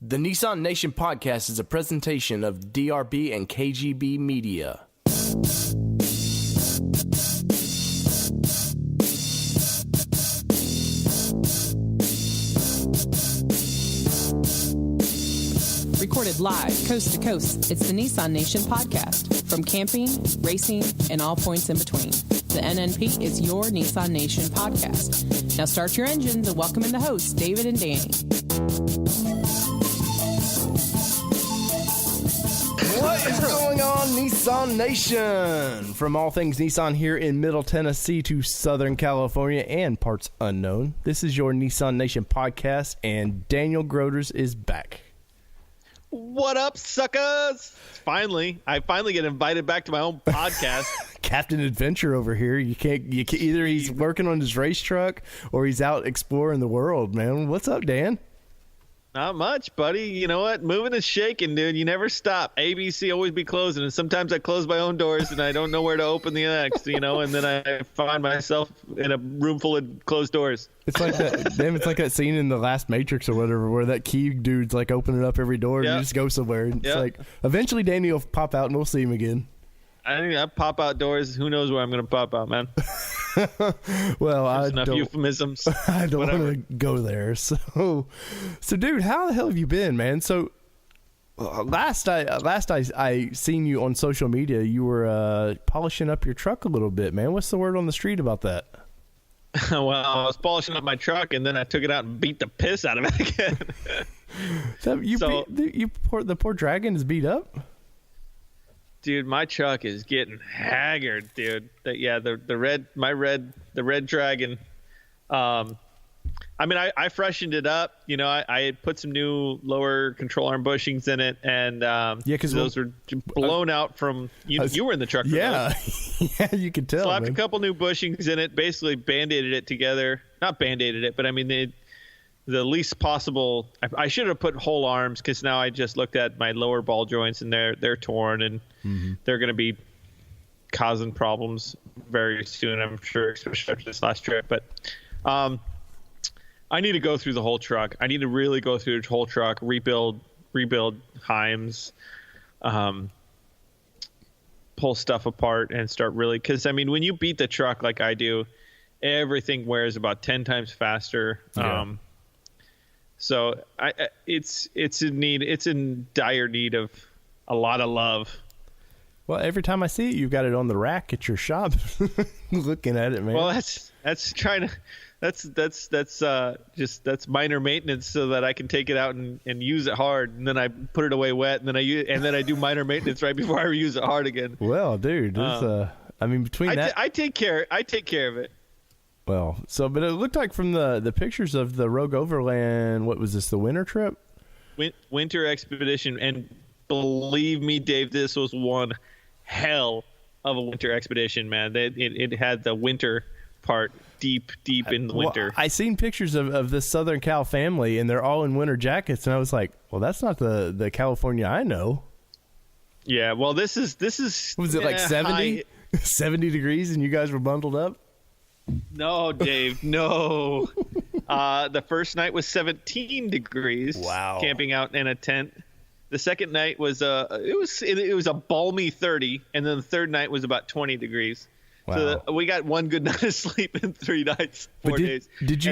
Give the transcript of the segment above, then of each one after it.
The Nissan Nation podcast is a presentation of DRB and KGB Media. Recorded live, coast to coast, it's the Nissan Nation podcast. From camping, racing, and all points in between. The NNP is your Nissan Nation podcast. Now start your engines and welcome in the hosts, David and Danny. What is going on, Nissan Nation? From all things Nissan here in Middle Tennessee to Southern California and parts unknown, this is your Nissan Nation podcast, and Daniel Groders is back. What up, suckers? I finally get invited back to my own podcast. Captain Adventure over here. You can't either he's working on his race truck or he's out exploring the world, man. What's up, Dan? Not much, buddy. You know what? Moving and shaking, dude. You never stop. ABC always be closing, and sometimes I close my own doors and I don't know where to open the next, and then I find myself in a room full of closed doors. It's like that. Damn, it's like that scene in The Last Matrix or whatever, where that key dude's like opening up every door and you just go somewhere. And it's like eventually Danny will pop out and we'll see him again. I think I pop out doors. Who knows where I'm going to pop out, man? Well, there's enough euphemisms. I don't want to go there. So, dude, how the hell have you been, man? So, last I seen you on social media, you were polishing up your truck a little bit, man. What's the word on the street about that? Well, I was polishing up my truck, and then I took it out and beat the piss out of it again. The poor dragon is beat up. Dude, my truck is getting haggard, dude. The red dragon. I freshened it up. I had put some new lower control arm bushings in it, and because those were blown out from you were in the truck. Yeah, yeah, you could tell. Slapped a couple new bushings in it, basically band-aided it together. Not band-aided it, but the least possible. I should have put whole arms, because now I just looked at my lower ball joints and they're torn, and they're going to be causing problems very soon, I'm sure, especially after this last trip. But I need to go through the whole truck. I need to really go through the whole truck, rebuild Heims, pull stuff apart and start really, because when you beat the truck like I do, everything wears about 10 times faster. Yeah. So it's in dire need of a lot of love. Well, every time I see it, you've got it on the rack at your shop, looking at it, man. Well, that's minor maintenance, so that I can take it out and use it hard, and then I put it away wet, and then I do minor maintenance right before I use it hard again. Well, dude, between that, I take care of it. Well, but it looked like from the pictures of the Rogue Overland, what was this, the winter trip? Winter expedition, and believe me, Dave, this was one hell of a winter expedition, man. It had the winter part deep in the winter. I seen pictures of this Southern Cal family, and they're all in winter jackets, and I was like, well, that's not the California I know. Yeah, well, this is was it like 70 degrees, and you guys were bundled up? No, Dave, no. The first night was 17 degrees. Wow. Camping out in a tent. The second night was it was a balmy 30, and then the third night was about 20 degrees. Wow. So we got one good night of sleep in 3 nights, 4 days. Did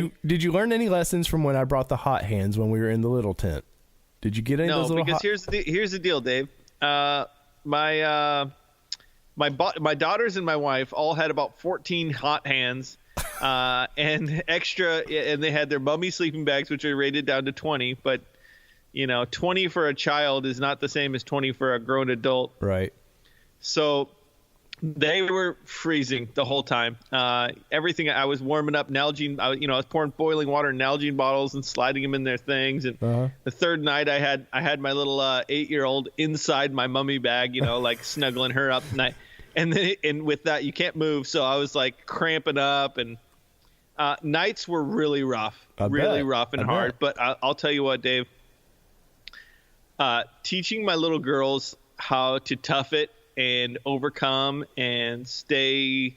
you learn any lessons from when I brought the hot hands when we were in the little tent? Did you get any of those little here's the deal, Dave. My daughters and my wife all had about 14 hot hands, and extra, and they had their mummy sleeping bags, which are rated down to 20. But 20 for a child is not the same as 20 for a grown adult. Right. So they were freezing the whole time. Everything, I was warming up Nalgene. I was pouring boiling water in Nalgene bottles and sliding them in their things. And the third night, I had my little 8-year-old inside my mummy bag, like snuggling her up. And with that, you can't move. So I was like cramping up, and nights were really rough, rough and hard. But I'll tell you what, Dave, teaching my little girls how to tough it and overcome and stay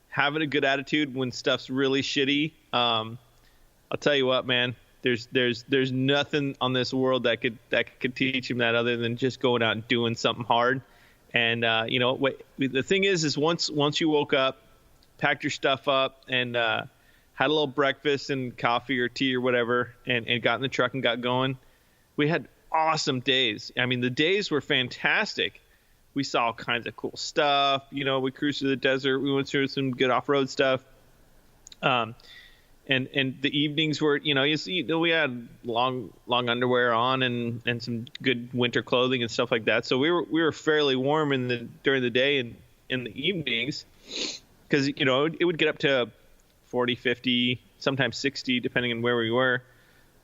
having a good attitude when stuff's really shitty. I'll tell you what, man, There's nothing on this world that could teach him that other than just going out and doing something hard. And the thing is once you woke up, packed your stuff up, and had a little breakfast and coffee or tea or whatever, and got in the truck and got going, we had awesome days. I mean, the days were fantastic. We saw all kinds of cool stuff. We cruised through the desert. We went through some good off-road stuff. And the evenings were, we had long underwear on and some good winter clothing and stuff like that. So we were fairly warm during the day and in the evenings, because it would get up to 40, 50, sometimes 60, depending on where we were.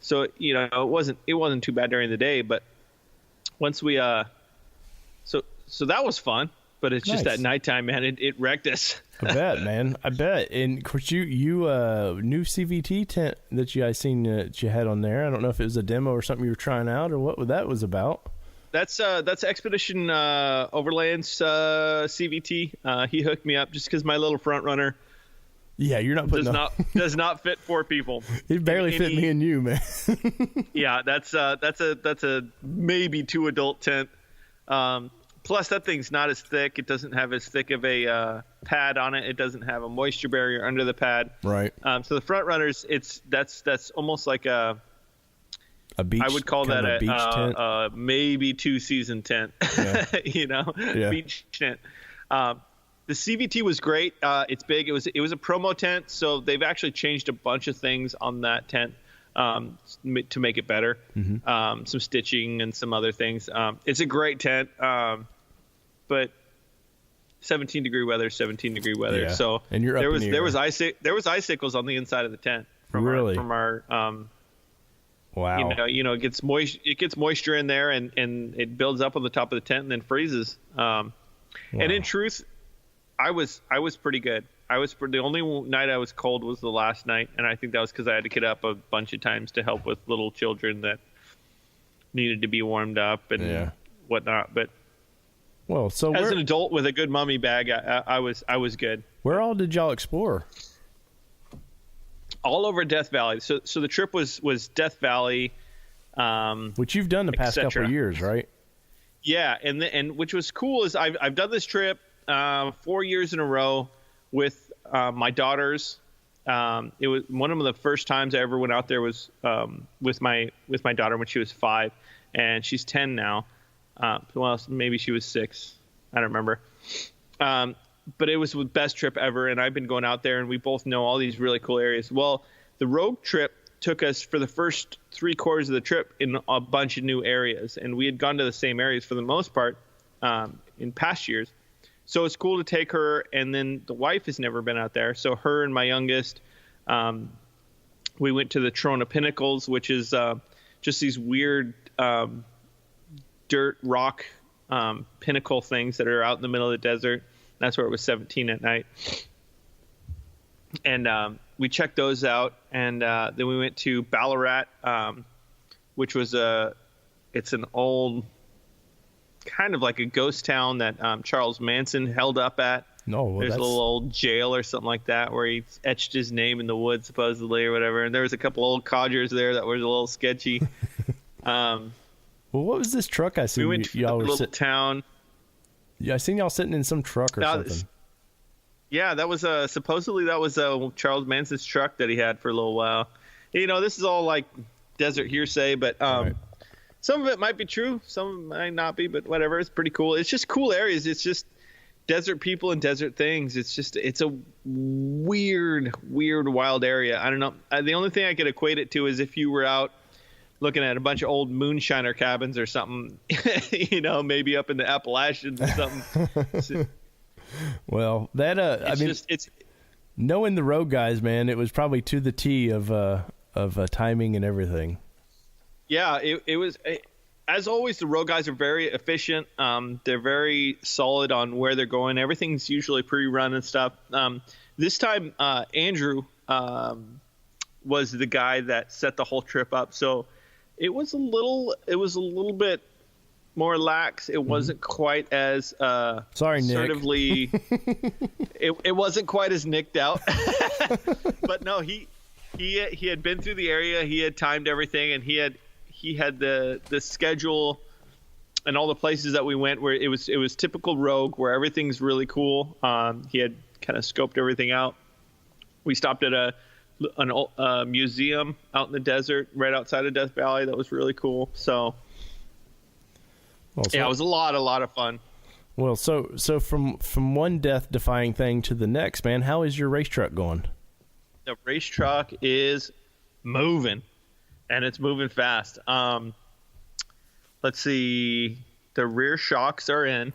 So it wasn't too bad during the day, but once we so that was fun. But it's just at nighttime, man. It wrecked us. I bet, man. I bet. And of course, you new CVT tent that I seen that you had on there. I don't know if it was a demo or something you were trying out or what that was about. That's Expedition Overland's CVT. He hooked me up just because my little front runner. Yeah, you're not putting does not fit 4 people. It barely fit me and you, man. Yeah, that's a maybe 2 adult tent. Plus, that thing's not as thick. It doesn't have as thick of a pad on it. It doesn't have a moisture barrier under the pad. Right. So the front runners, that's almost like a beach. I would call that a beach tent. Maybe 2-season tent. Yeah. Yeah. Beach tent. The CVT was great. It's big. It was a promo tent, so they've actually changed a bunch of things on that tent to make it better. Mm-hmm. Some stitching and some other things. It's a great tent. But 17-degree weather. Yeah. So and you're there was icicles on the inside of the tent from our wow. It gets moisture in there and it builds up on the top of the tent and then freezes. Wow. And in truth, I was pretty good. The only night I was cold was the last night, and I think that was because I had to get up a bunch of times to help with little children that needed to be warmed up and whatnot. But so as an adult with a good mummy bag, I was good. Where all did y'all explore? All over Death Valley. So the trip was Death Valley, which you've done the past couple of years, right? Yeah, and which was cool is I've done this trip 4 years in a row with my daughters. It was one of the first times I ever went out there was with my daughter when she was 5, and she's 10 now. Well, maybe she was 6. I don't remember. But it was the best trip ever, and I've been going out there, and we both know all these really cool areas. Well, the road trip took us for the first 3/4 of the trip in a bunch of new areas, and we had gone to the same areas for the most part in past years. So it's cool to take her, and then the wife has never been out there. So her and my youngest, we went to the Trona Pinnacles, which is just these weird dirt rock pinnacle things that are out in the middle of the desert. That's where it was 17 at night. And we checked those out, and then we went to Ballarat, which was it's an old kind of like a ghost town that Charles Manson held up at. There's a little old jail or something like that where he etched his name in the wood supposedly or whatever. And there was a couple old codgers there that was a little sketchy. Well, what was this truck I seen? We went to a little town. Yeah, I seen y'all sitting in some truck or something. Yeah, that was supposedly that was Charles Manson's truck that he had for a little while. This is all like desert hearsay, but right. Some of it might be true, some might not be, but whatever. It's pretty cool. It's just cool areas. It's just desert people and desert things. It's a weird, wild area. I don't know. The only thing I could equate it to is if you were out looking at a bunch of old moonshiner cabins or something, maybe up in the Appalachians or something. Well, that it's knowing the road guys, man, it was probably to the T of timing and everything. Yeah, it was. As always, the road guys are very efficient. They're very solid on where they're going. Everything's usually pre-run and stuff. This time, Andrew was the guy that set the whole trip up, so it was a little bit more lax. It wasn't quite as sorry, Nick. Assertively. it wasn't quite as nicked out. But no, he had been through the area, he had timed everything, and he had the schedule and all the places that we went where it was typical Rogue, where everything's really cool. He had kind of scoped everything out. We stopped at a museum out in the desert right outside of Death Valley that was really cool. So yeah, it was a lot of fun. Well, so from one death-defying thing to the next, man, how is your race truck going? The race truck is moving, and it's moving fast. Let's see. The rear shocks are in.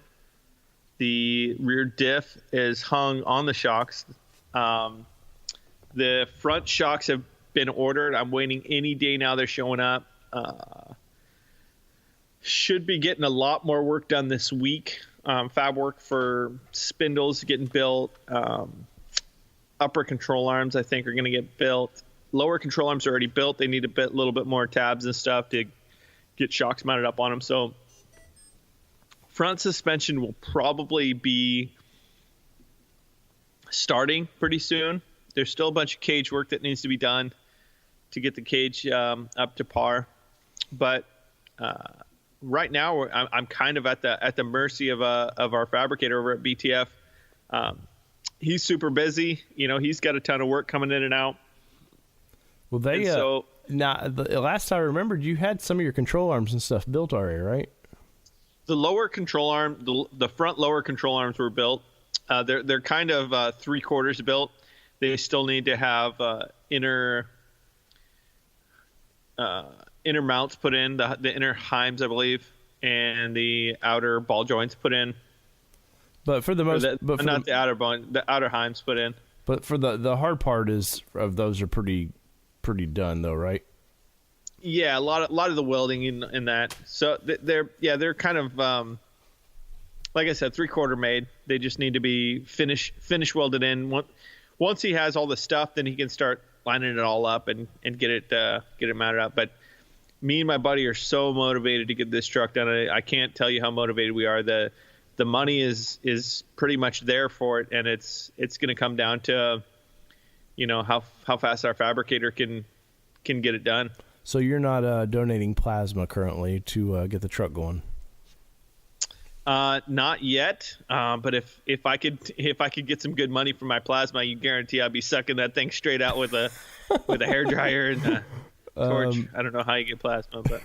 The rear diff is hung on the shocks. The front shocks have been ordered. I'm waiting any day now. They're showing up. Should be getting a lot more work done this week. Fab work for spindles getting built. Upper control arms, I think, are going to get built. Lower control arms are already built. They need a little bit more tabs and stuff to get shocks mounted up on them. So front suspension will probably be starting pretty soon. There's still a bunch of cage work that needs to be done to get the cage up to par. But right now, I'm kind of at the mercy of our fabricator over at BTF. He's super busy. He's got a ton of work coming in and out. Well, now the last I remembered, you had some of your control arms and stuff built already, right? The lower control arm, the front lower control arms were built. They're kind of 3/4 built. They still need to have inner mounts put in, the inner heims, I believe, and the outer ball joints put in. But for the most, not the outer ball, the outer heims put in. But for the hard part of those are pretty done though, right? Yeah, a lot of the welding in that. So they're kind of like I said, 3/4 made. They just need to be finish welded in. Once he has all the stuff, then he can start lining it all up and get it mounted up. But me and my buddy are so motivated to get this truck done. I can't tell you how motivated we are. The money is pretty much there for it, and it's going to come down to how fast our fabricator can get it done. So you're not donating plasma currently to get the truck going? Not yet. But if I could get some good money for my plasma, you guarantee I'd be sucking that thing straight out with a hairdryer and a torch. I don't know how you get plasma, but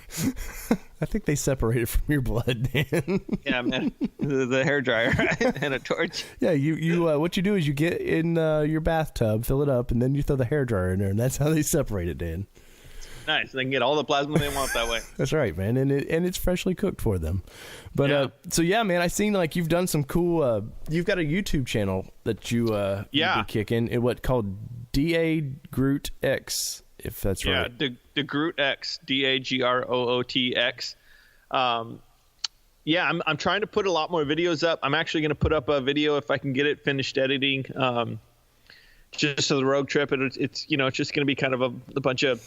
I think they separate it from your blood, Dan. Yeah, man. The hairdryer and a torch. Yeah, you what you do is you get in your bathtub, fill it up, and then you throw the hairdryer in there, and that's how they separate it, Dan. Nice. They can get all the plasma they want that way. That's right, man, and it's freshly cooked for them. But yeah. So yeah, man, I seen like you've done some cool. You've got a YouTube channel that you be kicking. What called DA Groot X, if that's right. Yeah, the Groot X, DAGROOTX. Yeah, I'm trying to put a lot more videos up. I'm actually going to put up a video if I can get it finished editing. Just for the road trip, it's just going to be kind of a bunch of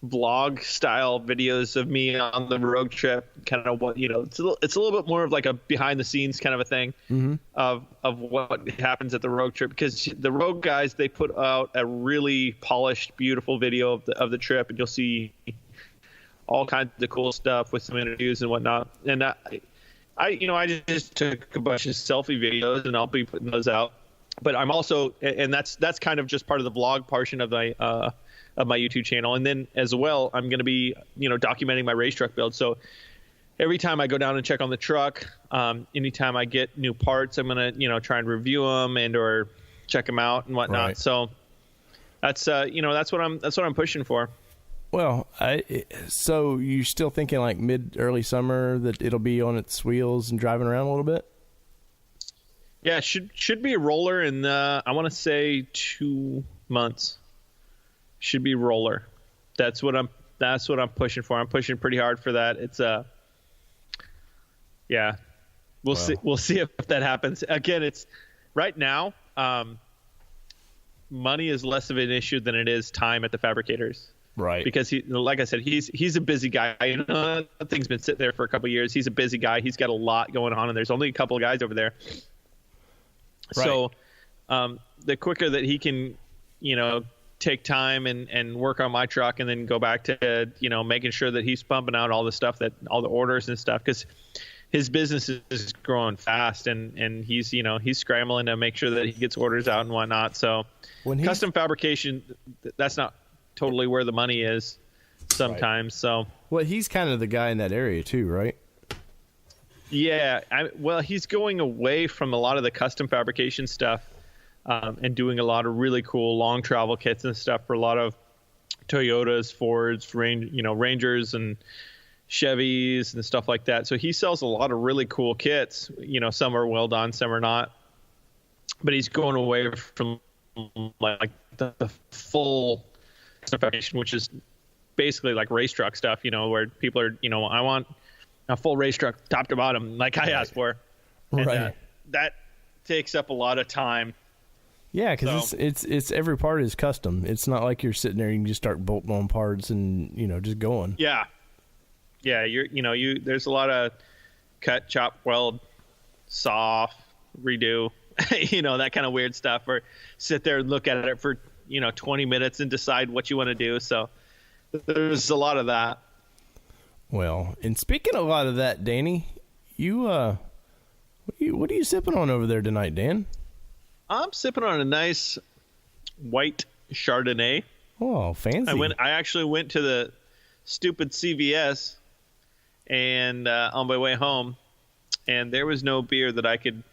vlog style videos of me on the road trip, kind of what it's a little bit more of like a behind the scenes kind of a thing. Mm-hmm. of what happens at the road trip, because the road guys, they put out a really polished, beautiful video of the trip, and you'll see all kinds of cool stuff with some interviews and whatnot. And I just took a bunch of selfie videos, and I'll be putting those out. But I'm also, and that's kind of just part of the vlog portion of my YouTube channel. And then as well, I'm going to be, documenting my race truck build. So every time I go down and check on the truck, anytime I get new parts, I'm going to, try and review them or check them out and whatnot. Right. So that's what I'm pushing for. Well, so you're still thinking like early summer that it'll be on its wheels and driving around a little bit? Yeah, should be a roller in I want to say 2 months. Should be roller. That's what I'm pushing for. I'm pushing pretty hard for that. It's yeah. We'll see if that happens. Again, it's right now, money is less of an issue than it is time at the fabricators. Right. Because like I said, he's a busy guy. That thing's been sitting there for a couple of years. He's a busy guy. He's got a lot going on, and there's only a couple of guys over there. Right. So the quicker that he can, take time and work on my truck, and then go back to, making sure that he's pumping out all the stuff, that all the orders and stuff, because his business is growing fast, and he's scrambling to make sure that he gets orders out and whatnot. So custom fabrication, that's not totally where the money is sometimes. Right. So, well, he's kind of the guy in that area too, right? Yeah. He's going away from a lot of the custom fabrication stuff, and doing a lot of really cool long travel kits and stuff for a lot of Toyotas, Fords, Rangers, and Chevys and stuff like that. So he sells a lot of really cool kits. Some are well done, some are not. But he's going away from like the full fabrication, which is basically like race truck stuff. Where people are, I want a full race truck top to bottom, like I asked for. And, right. That takes up a lot of time. Yeah, because it's every part is custom. It's not like you're sitting there and you can just start bolting on parts and just going. Yeah. Yeah, there's a lot of cut, chop, weld, saw, redo, that kind of weird stuff, or sit there and look at it for 20 minutes and decide what you want to do. So there's a lot of that. Well, and speaking of a lot of that, Danny, what are you sipping on over there tonight, Dan? I'm sipping on a nice white Chardonnay. Oh, fancy! I actually went to the stupid CVS, and on my way home, and there was no beer that I could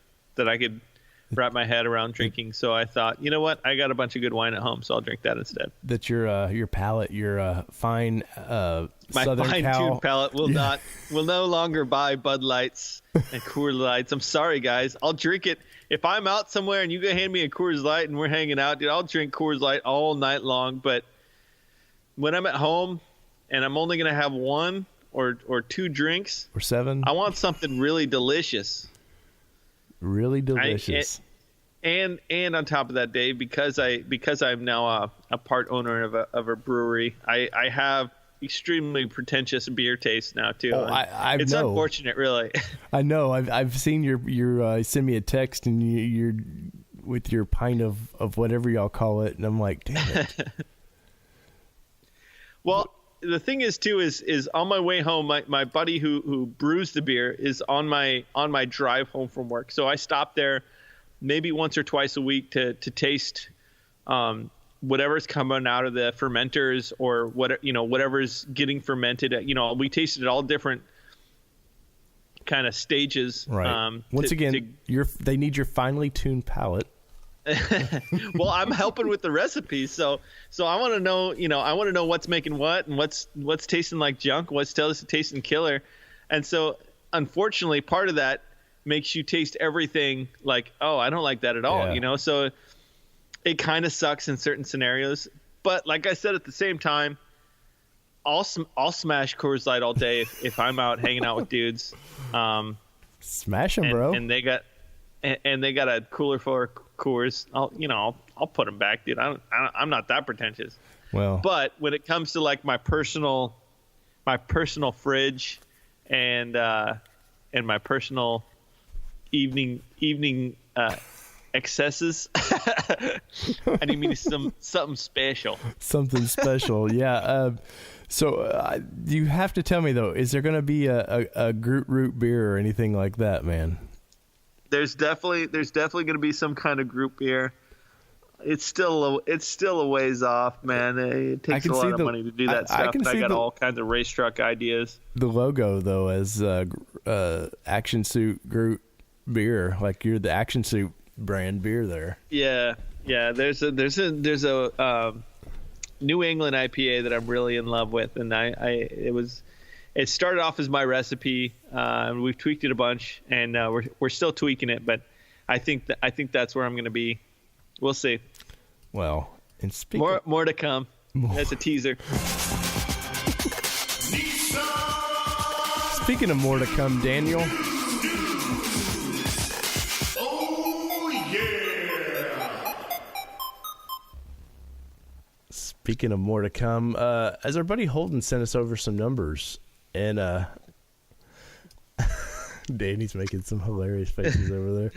wrap my head around drinking. So I thought, you know what? I got a bunch of good wine at home, so I'll drink that instead. That your palate, your fine my Southern fine-tuned palate will no longer buy Bud Lights and Coors Lights. I'm sorry, guys. I'll drink it if I'm out somewhere and you go hand me a Coors Light and we're hanging out, dude. I'll drink Coors Light all night long. But when I'm at home and I'm only gonna have one or two drinks or 7, I want something really delicious. Really delicious. And on top of that, Dave, because I'm now a part owner of a brewery, I have extremely pretentious beer taste now too. Oh, it's unfortunate, really. I know. I've seen your send me a text and you're with your pint of whatever y'all call it, and I'm like, damn it. Well, the thing is too is on my way home, my buddy who brews the beer is on my drive home from work. So I stop there maybe once or twice a week to taste whatever's coming out of the fermenters, or whatever's getting fermented. We tasted all different kind of stages. Right. Once again, they need your finely tuned palate. Well, I'm helping with the recipes, so I want to know, I want to know what's making what, and what's tasting like junk, what's tasting killer. And so unfortunately, part of that makes you taste everything like, oh, I don't like that at all. Yeah. So it kind of sucks in certain scenarios. But like I said, at the same time, I'll smash Coors Light all day if I'm out hanging out with dudes. Smash them, bro. And they got a cooler full of Coors. I'll put them back, dude. I'm not that pretentious. Well, but when it comes to like my personal fridge and my personal evening excesses, I need me something special. Something special, yeah. So you have to tell me though, is there going to be a Groot Root beer or anything like that, man? There's definitely going to be some kind of group beer. It's still a ways off, man. It takes a lot of money to do that stuff. I got all kinds of race truck ideas. The logo though, as Action Suit Groot beer, like you're the Action Suit brand beer there. Yeah. There's a New England IPA that I'm really in love with, and it started off as my recipe, and we've tweaked it a bunch, and we're still tweaking it, but I think that's where I'm going to be. We'll see. Well, and speaking more to come. That's a teaser. Speaking of more to come, Daniel. Oh yeah. Speaking of more to come, as our buddy Holden sent us over some numbers, and Danny's making some hilarious faces over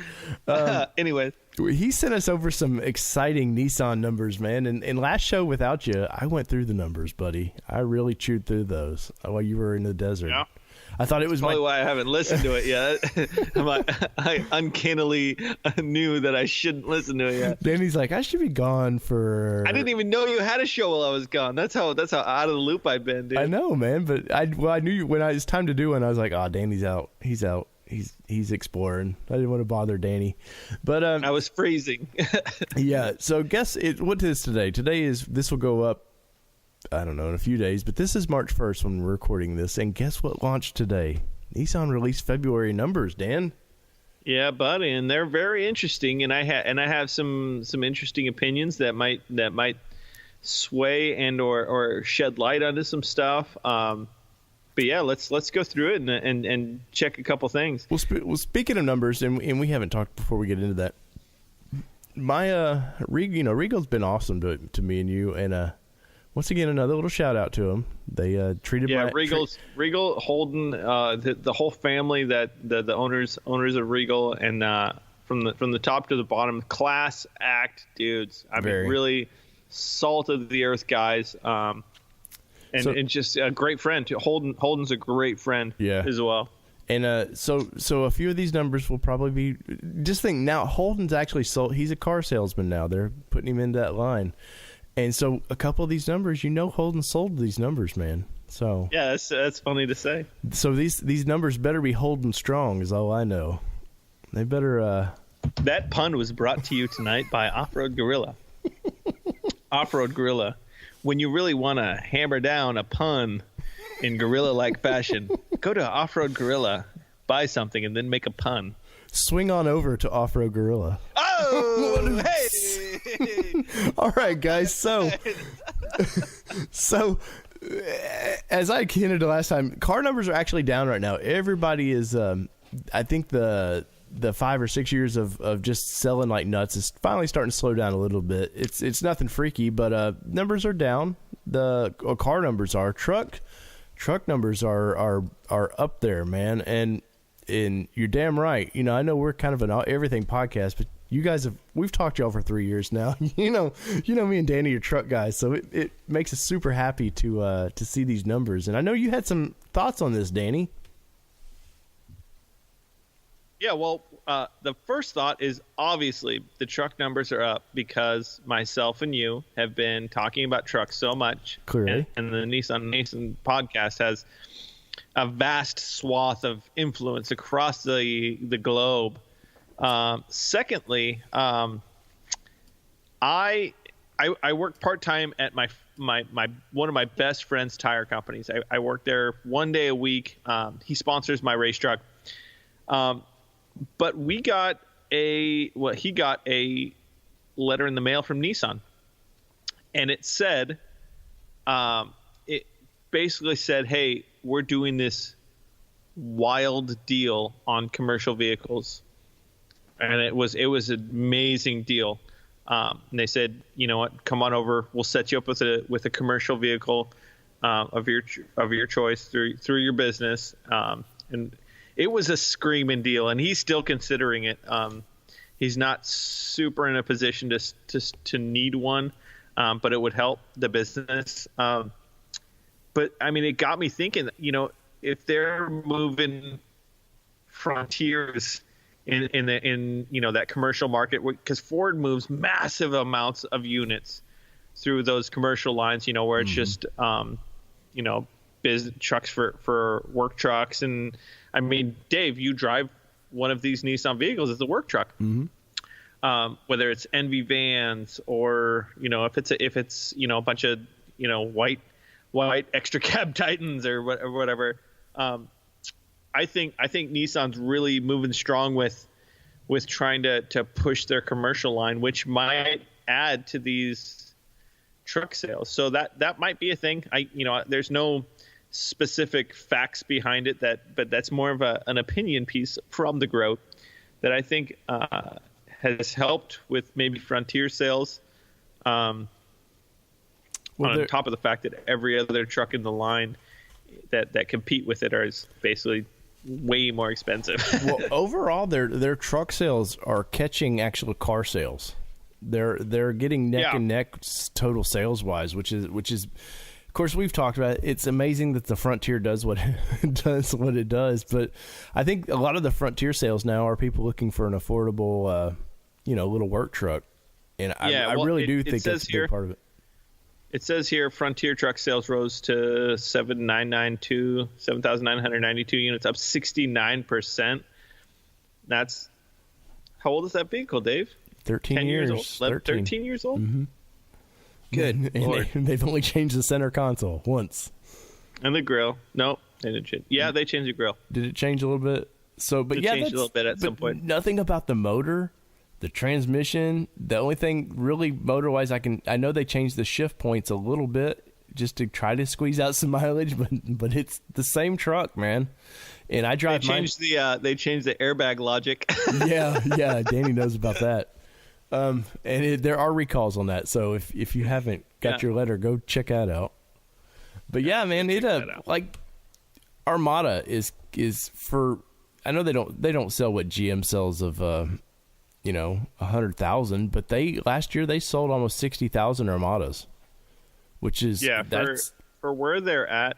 there. Anyway, he sent us over some exciting Nissan numbers, man. And last show without you, I went through the numbers, buddy. I really chewed through those while you were in the desert. Yeah. I thought it was probably why I haven't listened to it yet. I uncannily knew that I shouldn't listen to it yet. Danny's like, I should be gone for. I didn't even know you had a show while I was gone. That's how out of the loop I've been, dude. I know, man, but I knew you, when it was time to do one. I was like, oh, Danny's out. He's out. He's exploring. I didn't want to bother Danny, but I was freezing. Yeah. So guess what is today? This will go up, I don't know, in a few days, but this is March 1st when we're recording this. And guess what launched today? Nissan released February numbers, Dan. Yeah, buddy, and they're very interesting. And I have some interesting opinions that might sway and or shed light onto some stuff. But yeah, let's go through it and check a couple things. Well, speaking of numbers, and we haven't talked before we get into that. My Regal's been awesome to me and you, and once again another little shout out to them. They treated Regal, Holden, the whole family, that the owners of Regal, and from the top to the bottom, class act dudes. I mean, really salt of the earth guys. And just a great friend too. Holden's a great friend as well. And so a few of these numbers will probably be, just think now, Holden's actually sold. He's a car salesman now. They're putting him into that line. And so a couple of these numbers, Holden sold these numbers, man. So yeah, that's funny to say. So these numbers better be Holden strong, is all I know. They better. That pun was brought to you tonight by Off-Road Gorilla. Off-Road Gorilla. When you really want to hammer down a pun in gorilla-like fashion, go to Off-Road Gorilla, buy something, and then make a pun. Swing on over to Off-Road Gorilla. Oh, hey! All right, guys. So as I hinted last time, car numbers are actually down right now. Everybody is. I think the 5 or 6 years of just selling like nuts is finally starting to slow down a little bit. It's nothing freaky, but numbers are down. The car numbers are. Truck numbers are up there, man. And you're damn right. I know we're kind of an everything podcast, but you guys we've talked to y'all for 3 years now. You know me and Danny are truck guys, so it makes us super happy to see these numbers. And I know you had some thoughts on this, Danny. Yeah, well, the first thought is obviously the truck numbers are up because myself and you have been talking about trucks so much. Clearly. And the Nissan Nation podcast has a vast swath of influence across the globe. Secondly, I work part-time at my one of my best friend's tire companies. I work there 1 day a week. He sponsors my race truck. But he got a letter in the mail from Nissan, and it said, it basically said, hey, we're doing this wild deal on commercial vehicles. And it was an amazing deal. And they said, you know what, come on over. We'll set you up with a commercial vehicle of your choice through your business. And it was a screaming deal, and he's still considering it. He's not super in a position to need one, but it would help the business. But I mean, it got me thinking. If they're moving Frontiers in that commercial market, because Ford moves massive amounts of units through those commercial lines, where it's just business trucks for work trucks. And I mean, Dave, you drive one of these Nissan vehicles as a work truck. Mm-hmm. Whether it's NV vans or if it's a bunch of white extra cab Titans or whatever. I think Nissan's really moving strong with trying to push their commercial line, which might add to these truck sales. So that might be a thing. There's no specific facts behind it, but that's more of an opinion piece from the growth that I think has helped with maybe Frontier sales. On top of the fact that every other truck in the line that compete with it is basically way more expensive. Well, overall, their truck sales are catching actual car sales. They're getting neck and neck total sales wise, which is, of course, we've talked about it. It's amazing that the Frontier does what it does, but I think a lot of the Frontier sales now are people looking for an affordable, little work truck, and I really do think that's a big part of it. It says here Frontier truck sales rose to 7,992 units, up 69%. That's how old is that vehicle, Dave? 13 years old. 13 years old? Mm-hmm. Good Lord. They've only changed the center console once. And the grill. Nope, they didn't change. Yeah, they changed the grill. Did it change a little bit? It changed a little bit at some point. Nothing about the motor, the transmission. The only thing really motor-wise, I know they changed the shift points a little bit just to try to squeeze out some mileage, but it's the same truck, man. And I drive. They changed the airbag logic. yeah. Danny knows about that. And there are recalls on that, so if you haven't got your letter, go check that out. But yeah, man, like Armada is for. I know they don't sell what GM sells of 100,000, but last year they sold almost 60,000 Armadas, which is for where they're at.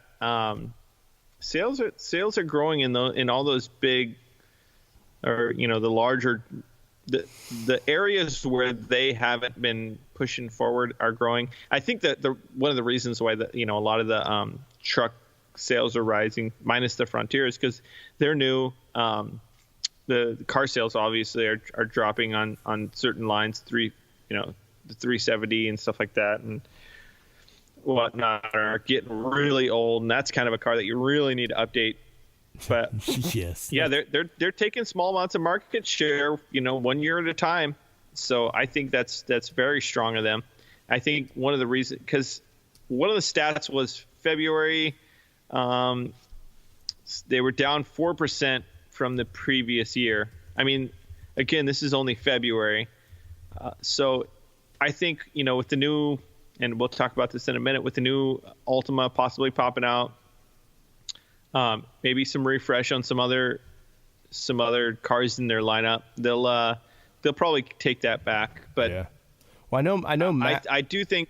Sales are growing in all those big, or the larger. The areas where they haven't been pushing forward are growing. I think that one of the reasons why a lot of the truck sales are rising, minus the Frontier, is because they're new. The car sales obviously are dropping on certain lines, the 370 and stuff like that and whatnot are getting really old, and that's kind of a car that you really need to update. But yes, yeah, they're taking small amounts of market share, 1 year at a time. So I think that's very strong of them. I think one of the reasons, because one of the stats was February, they were down 4% from the previous year. I mean, again, this is only February, so I think with the new, and we'll talk about this in a minute, with the new Altima possibly popping out. Maybe some refresh on some other cars in their lineup. They'll probably take that back. But yeah. Well, I know. I do think.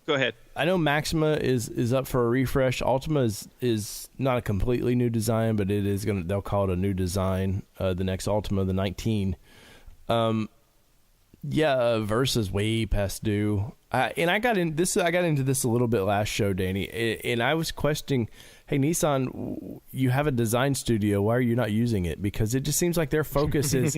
Go ahead. I know Maxima is up for a refresh. Altima is not a completely new design, but it is gonna. They'll call it a new design. The next Altima, the 19. Versa's way past due. And I got into this a little bit last show, Danny, and I was questioning, hey, Nissan, you have a design studio. Why are you not using it? Because it just seems like their focus is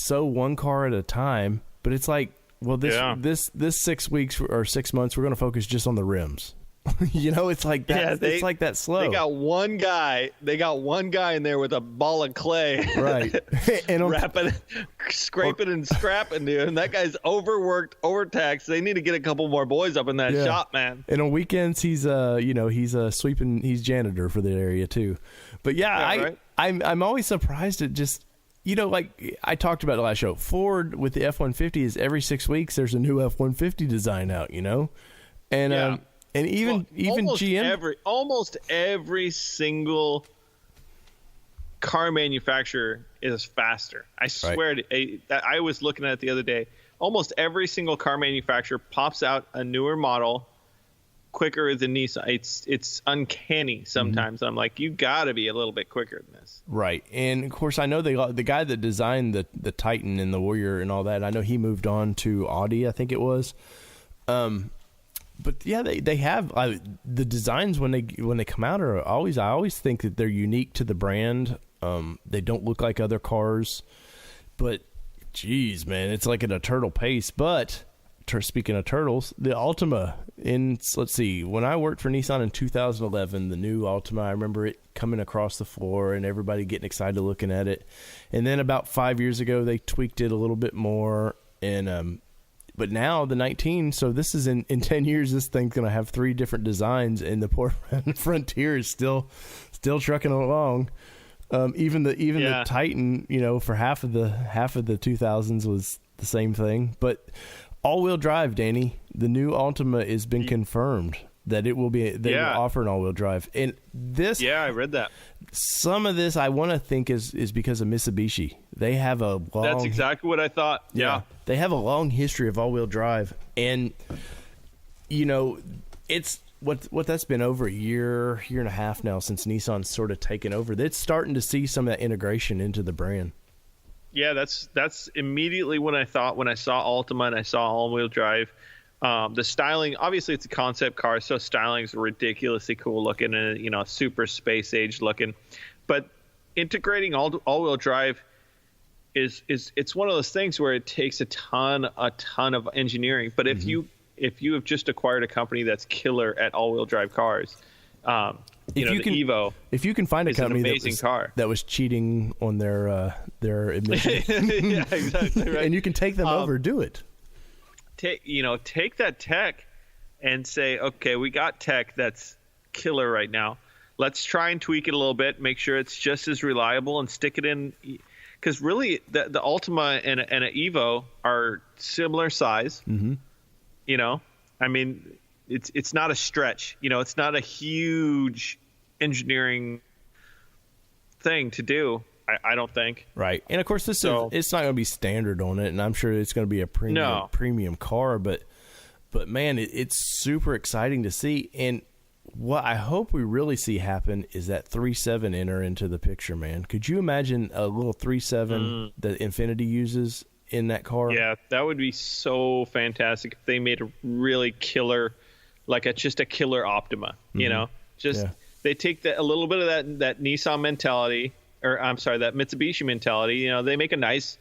so one car at a time. But it's like, well, this 6 weeks or 6 months, we're going to focus just on the rims. It's like that. Yeah, it's like that slow. They got one guy in there with a ball of clay, right? And scraping and scrapping, dude. And that guy's overworked, overtaxed. They need to get a couple more boys up in that shop, man. And on weekends, he's sweeping. He's janitor for the area too. But I'm always surprised at just. Like I talked about the last show, Ford with the F-150 is every 6 weeks there's a new F-150 design out, and even GM, almost every single car manufacturer is faster. I swear, I was looking at it the other day. Almost every single car manufacturer pops out a newer model quicker than Nissan. It's uncanny sometimes. Mm-hmm. I'm like, you got to be a little bit quicker than this. Right. And of course, I know the guy that designed the Titan and the Warrior and all that, I know he moved on to Audi, I think it was. But yeah, they have the designs when they come out are always, I always think that they're unique to the brand. They don't look like other cars, but geez, man, it's like at a turtle pace. But speaking of turtles, the Altima let's see, when I worked for Nissan in 2011, the new Altima, I remember it coming across the floor and everybody getting excited looking at it. And then about 5 years ago, they tweaked it a little bit more. And, but now the 19, so this is in 10 years, this thing's going to have 3 different designs, and the poor Frontier is still trucking along. Even the Titan, for half of the 2000s was the same thing. But all-wheel drive, Danny, the new Altima has been confirmed. that it will be they will offer an all-wheel drive. And this, I read that. Some of this I want to think is because of Mitsubishi. They have a long. That's exactly what I thought. Yeah, they have a long history of all-wheel drive, and it's what that's been over a year and a half now since Nissan's sort of taken over. It's starting to see some of that integration into the brand. Yeah, that's immediately what I thought when I saw Altima and I saw all-wheel drive. The styling, obviously, it's a concept car, so styling is ridiculously cool looking and super space age looking. But integrating all-wheel drive it's one of those things where it takes a ton of engineering. But if you have just acquired a company that's killer at all-wheel drive cars, the Evo, if you can find a company that was cheating on their emissions, yeah, exactly right, and you can take them over, do it. Take that tech and say, okay, we got tech that's killer right now. Let's try and tweak it a little bit, make sure it's just as reliable, and stick it in. Because really, the Altima and an Evo are similar size. Mm-hmm. I mean, it's not a stretch. It's not a huge engineering thing to do. I don't think. Right. And of course it's not going to be standard on it, and I'm sure it's going to be a premium car, but man, it's super exciting to see. And what I hope we really see happen is that 3.7 enter into the picture, man. Could you imagine a little 3.7 that Infiniti uses in that car? Yeah, that would be so fantastic if they made a really killer, just a killer Optima, They take a little bit of that Nissan mentality, or I'm sorry, that Mitsubishi mentality. They make a nice,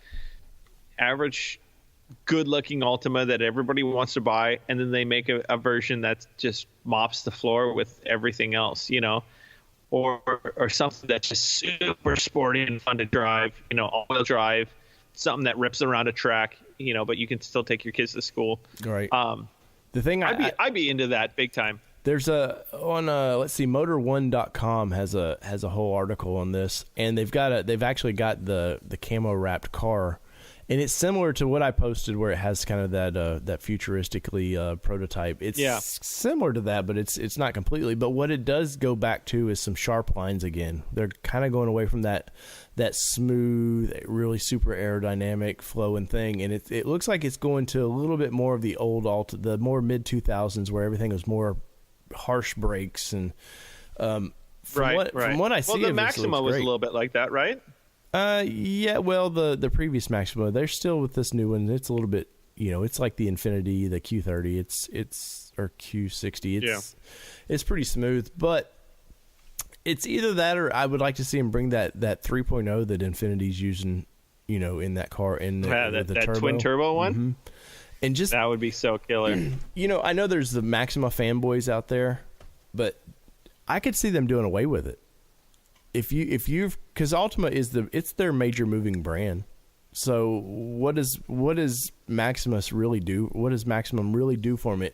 average, good-looking Altima that everybody wants to buy, and then they make a version that just mops the floor with everything else, or something that's just super sporty and fun to drive, all-wheel drive, something that rips around a track, but you can still take your kids to school. Right. The thing I'd be into that big time. There's let's see, motor1.com has a whole article on this, and they've actually got the camo wrapped car, and it's similar to what I posted where it has kind of that futuristically prototype. It's similar to that, but it's not completely. But what it does go back to is some sharp lines again. They're kind of going away from that smooth, really super aerodynamic flowing thing, and it looks like it's going to a little bit more of the old the more mid 2000s where everything was more harsh brakes and from what I see, the Maxima was a little bit like that, right? Yeah. Well, the previous Maxima, they're still with this new one. It's a little bit, it's like the Infiniti, the Q30. It's or Q60. It's pretty smooth, but it's either that or I would like to see them bring that 3.0 that Infiniti's using, in that car in the turbo. Twin turbo one. Mm-hmm. And just that would be so killer. I know there's the Maxima fanboys out there, but I could see them doing away with it. Because Altima it's their major moving brand. So what does Maximus really do? What does Maximum really do for them?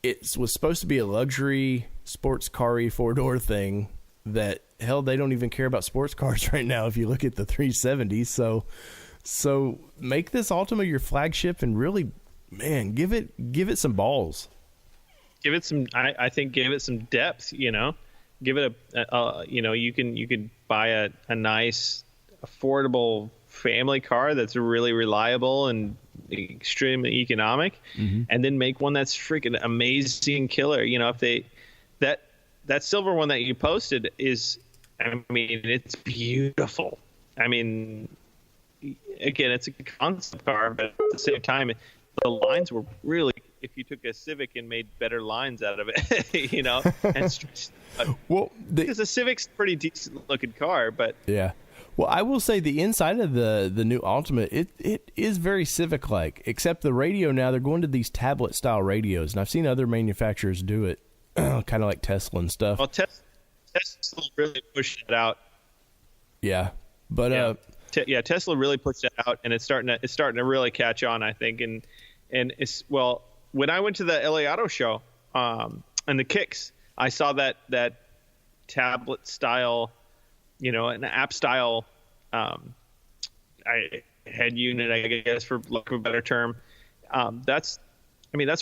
It was supposed to be a luxury sports car-y 4-door thing that hell they don't even care about sports cars right now. If you look at the 370, so make this Altima your flagship and really, man, give it some balls. Give it some. I think give it some depth. Give it you can buy a nice, affordable family car that's really reliable and extremely economic, and then make one that's freaking amazing killer. If that silver one that you posted is, it's beautiful. Again, it's a concept car, but at the same time, the lines were really, if you took a Civic and made better lines out of it, and stretched. Because the Civic's a pretty decent looking car, but yeah. Well, I will say the inside of the new Altima, it is very Civic-like, except the radio now, they're going to these tablet-style radios, and I've seen other manufacturers do it, kind of like Tesla and stuff. Well, Tesla really pushed it out. Yeah, but Tesla really pushed it out, and it's starting to really catch on, I think. And it's when I went to the LA Auto Show, and the Kicks, I saw that tablet style, an app style, head unit, I guess, for lack of a better term. That's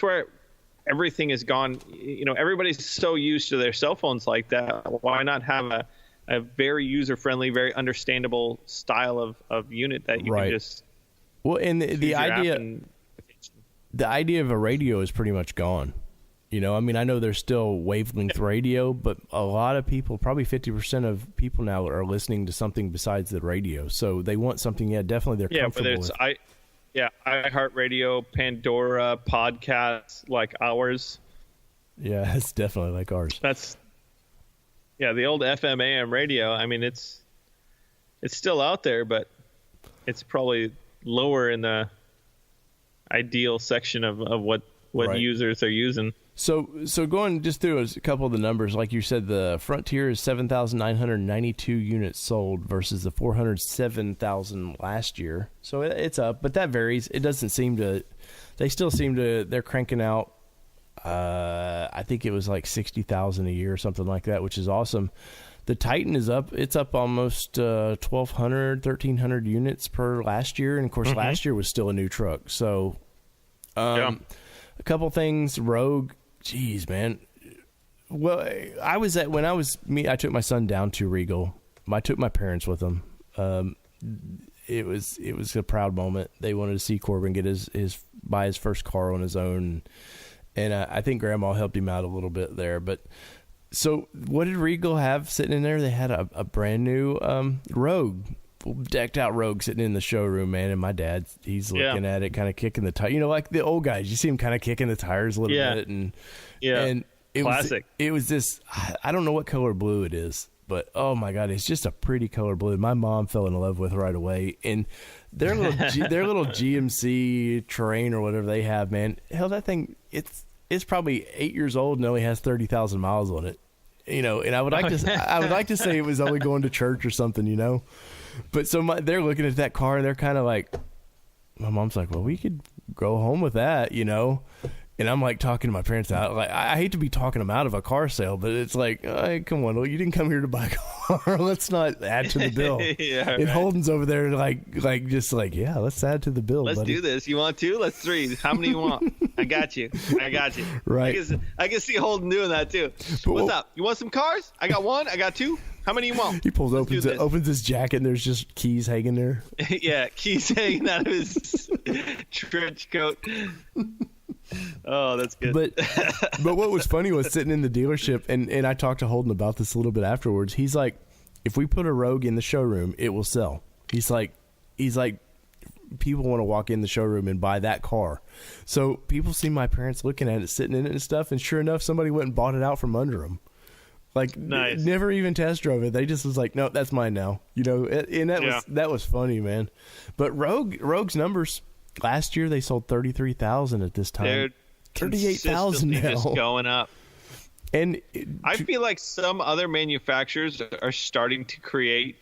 where everything has gone, everybody's so used to their cell phones like that. Why not have a very user-friendly, very understandable style of unit that you can just... Well, and the idea of a radio is pretty much gone. I know there's still wavelength radio, but a lot of people, probably 50% of people now are listening to something besides the radio. So they want something, definitely they're comfortable with. iHeartRadio, Pandora, podcasts like ours. Yeah, it's definitely like ours. The old FM AM radio. I mean, it's still out there, but it's probably lower in the ideal section of what users are using. So going just through a couple of the numbers, like you said, the Frontier is 7,992 units sold versus the 407,000 last year. So it's up, but that varies. It doesn't seem to. They still seem to. They're cranking out. I think it was like 60,000 a year or something like that, which is awesome. The Titan is up. It's up almost 1,200, 1,300 units per last year, and of course, last year was still a new truck. So, a couple things. Rogue. Jeez, man. Well, I took my son down to Regal. I took my parents with them. It was a proud moment. They wanted to see Corbin get buy his first car on his own, and I think Grandma helped him out a little bit there. But so, what did Regal have sitting in there? They had a brand new Rogue. Decked out Rogue sitting in the showroom, man, and my dad, he's looking at it, kind of kicking the tire. Like the old guys, you see him kind of kicking the tires a little bit, and it classic. It was this. I don't know what color blue it is, but oh my god, it's just a pretty color blue. My mom fell in love with right away, and their little GMC Terrain or whatever they have, man. Hell, that thing, it's probably 8 years old and only has 30,000 miles on it. And I would like to say it was only going to church or something, But so they're looking at that car and they're kind of like, my mom's like, well, we could go home with that, And I'm like talking to my parents out. Like, I hate to be talking them out of a car sale, but it's like, hey, come on, you didn't come here to buy a car. Let's not add to the bill. And Holden's over there yeah, let's add to the bill. Let's do this. You want two? Let's three. How many you want? I got you. Right. I can see Holden doing that too. What's up? You want some cars? I got one. I got two. How many you want? He opens his jacket, and there's just keys hanging there. Yeah, keys hanging out of his trench coat. Oh, that's good. But what was funny was sitting in the dealership, and I talked to Holden about this a little bit afterwards. He's like, if we put a Rogue in the showroom, it will sell. He's like, people want to walk in the showroom and buy that car. So people see my parents looking at it, sitting in it and stuff, and sure enough, somebody went and bought it out from under them. Like, nice. Never even test drove it. They just was like, no, that's mine now. And that was funny, man. But Rogue's numbers, last year they sold 33,000 at this time. They're 38,000 now. Just going up. And I feel like some other manufacturers are starting to create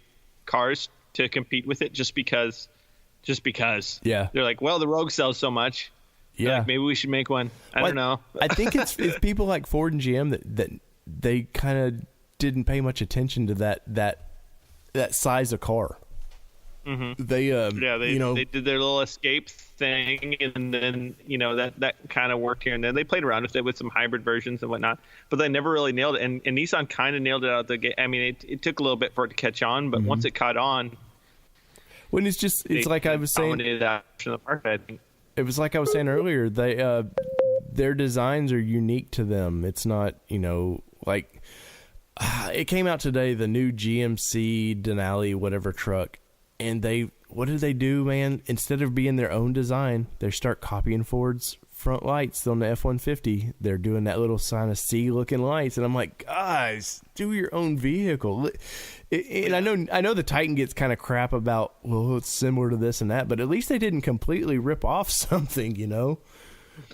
cars to compete with it just because. Yeah. They're like, well, the Rogue sells so much. Yeah. Like, maybe we should make one. I don't know. I think it's people like Ford and GM that they kind of didn't pay much attention to that size of car. Mm-hmm. They they did their little Escape thing, and then that kind of worked here and then. They played around with it with some hybrid versions and whatnot, but they never really nailed it. And Nissan kind of nailed it out the gate. I mean, it took a little bit for it to catch on, but once it caught on, when it's like I was saying, the market, I think. It was like I was saying earlier. They their designs are unique to them. It's not like it came out today, the new GMC Denali whatever truck. And what did they do, man? Instead of being their own design, they start copying Ford's front lights on the F-150. They're doing that little sign of C looking lights, and I'm like, guys, do your own vehicle. And I know the Titan gets kind of crap about, well, it's similar to this and that, but at least they didn't completely rip off something,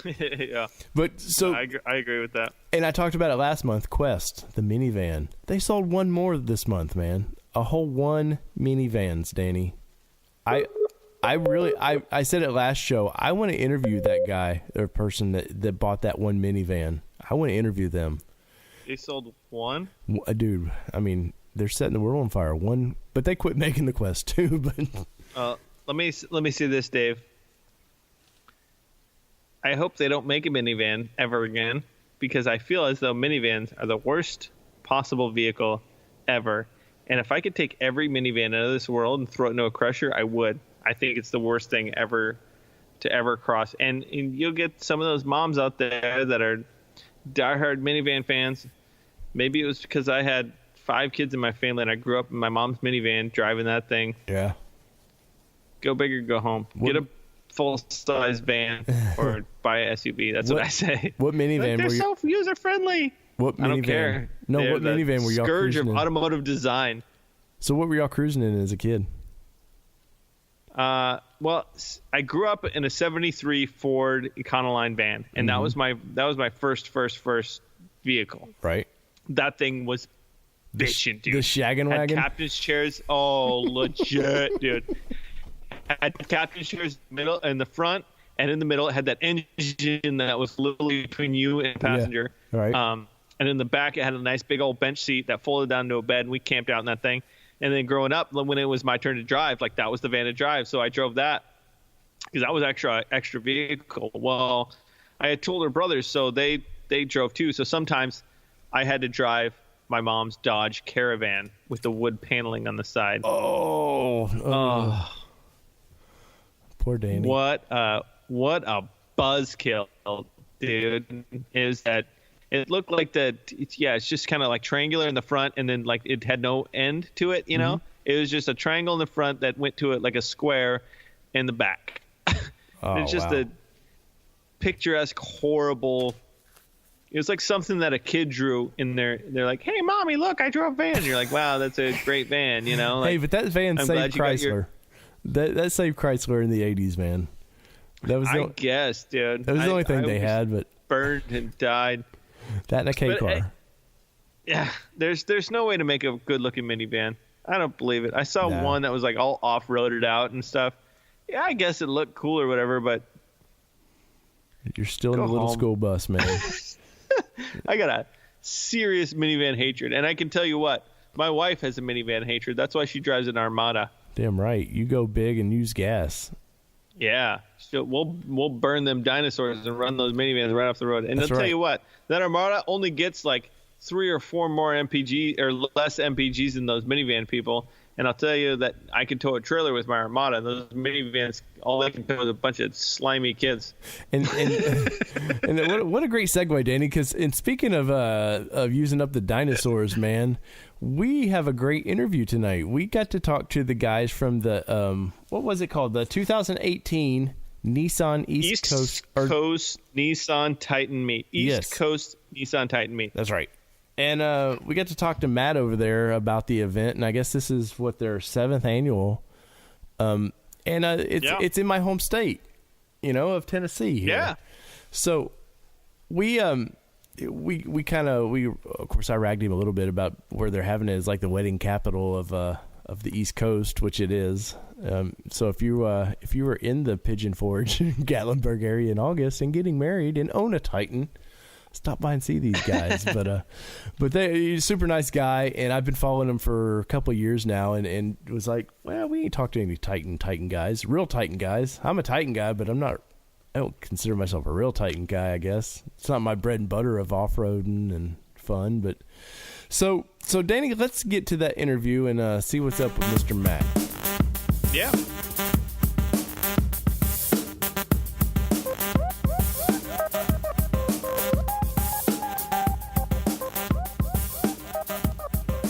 Yeah. But so I agree with that. And I talked about it last month. Quest, the minivan, they sold one more this month, man. A whole one minivans, Danny. I said it last show. I want to interview that guy or person that bought that one minivan. I want to interview them. They sold one? Dude, I mean, they're setting the world on fire. One, but they quit making the Quest too. But let me see this, Dave. I hope they don't make a minivan ever again, because I feel as though minivans are the worst possible vehicle ever. And if I could take every minivan out of this world and throw it into a crusher, I would. I think it's the worst thing ever to ever cross. And you'll get some of those moms out there that are diehard minivan fans. Maybe it was because I had 5 kids in my family and I grew up in my mom's minivan driving that thing. Yeah. Go big or go home. Get a full-size van or buy a SUV. That's what I say. What minivan they're were you? so user-friendly. What minivan? I don't care. No, They're what minivan were y'all scourge cruising of in? automotive design. So what were y'all cruising in as a kid? Well, I grew up in a '73 Ford Econoline van, and that was my first vehicle. Right. That thing was bitchin', dude. The shaggin' Had wagon. captain's chairs. Oh, legit, dude. Had captain's chairs in the front, and in the middle it had that engine that was literally between you and the passenger. Yeah. Right. And in the back it had a nice big old bench seat that folded down to a bed, and we camped out in that thing. And then growing up, when it was my turn to drive, like that was the van to drive. So I drove that because that was extra vehicle. Well, I had two older brothers, so they drove too. So sometimes I had to drive my mom's Dodge Caravan with the wood paneling on the side. Oh. Poor Danny. What a buzzkill, dude! Is that it looked like it's just kind of like triangular in the front, and then like it had no end to it. You know, it was just a triangle in the front that went to it like a square in the back. It's just a picturesque, horrible. It was like something that a kid drew in there. They're like, "Hey, mommy, look, I drove a van." And you're like, "Wow, that's a great van," you know. Like, hey, but that van saved Chrysler. That saved Chrysler in the '80s, man. That was I guess, dude. That was the only thing they had, but burned and died. That and a K car. Yeah, there's no way to make a good looking minivan. I don't believe it. I saw one that was like all off roaded out and stuff. Yeah, I guess it looked cool or whatever, but you're still in a little school bus, man. I got a serious minivan hatred, and I can tell you what, my wife has a minivan hatred. That's why she drives an Armada. Damn right. You go big and use gas. Yeah, so we'll burn them dinosaurs and run those minivans right off the road. And I'll tell you what, that Armada only gets like 3 or 4 more MPG or less MPGs than those minivan people. And I'll tell you that I can tow a trailer with my Armada. Those minivans, all they can tow is a bunch of slimy kids. And what a great segue, Danny. Because speaking of using up the dinosaurs, man, we have a great interview tonight. We got to talk to the guys from the what was it called? The 2018 Nissan East Coast Nissan Titan Meet. East Coast Nissan Titan Meet. That's right. And we got to talk to Matt over there about the event, and I guess this is their 7th annual. It's in my home state, of Tennessee here. Yeah. So we of course I ragged him a little bit about where they're having it as like the wedding capital of the East Coast, which it is. So if you were in the Pigeon Forge, Gatlinburg area in August and getting married and own a Titan, stop by and see these guys. but he's a super nice guy, and I've been following him for a couple of years now, and it was like, well, we ain't talked to any Titan guys, real Titan guys. I'm a Titan guy, but I don't consider myself a real Titan guy, I guess. It's not my bread and butter of off-roading and fun, but so Danny, let's get to that interview and see what's up with Mr. Matt. Yeah.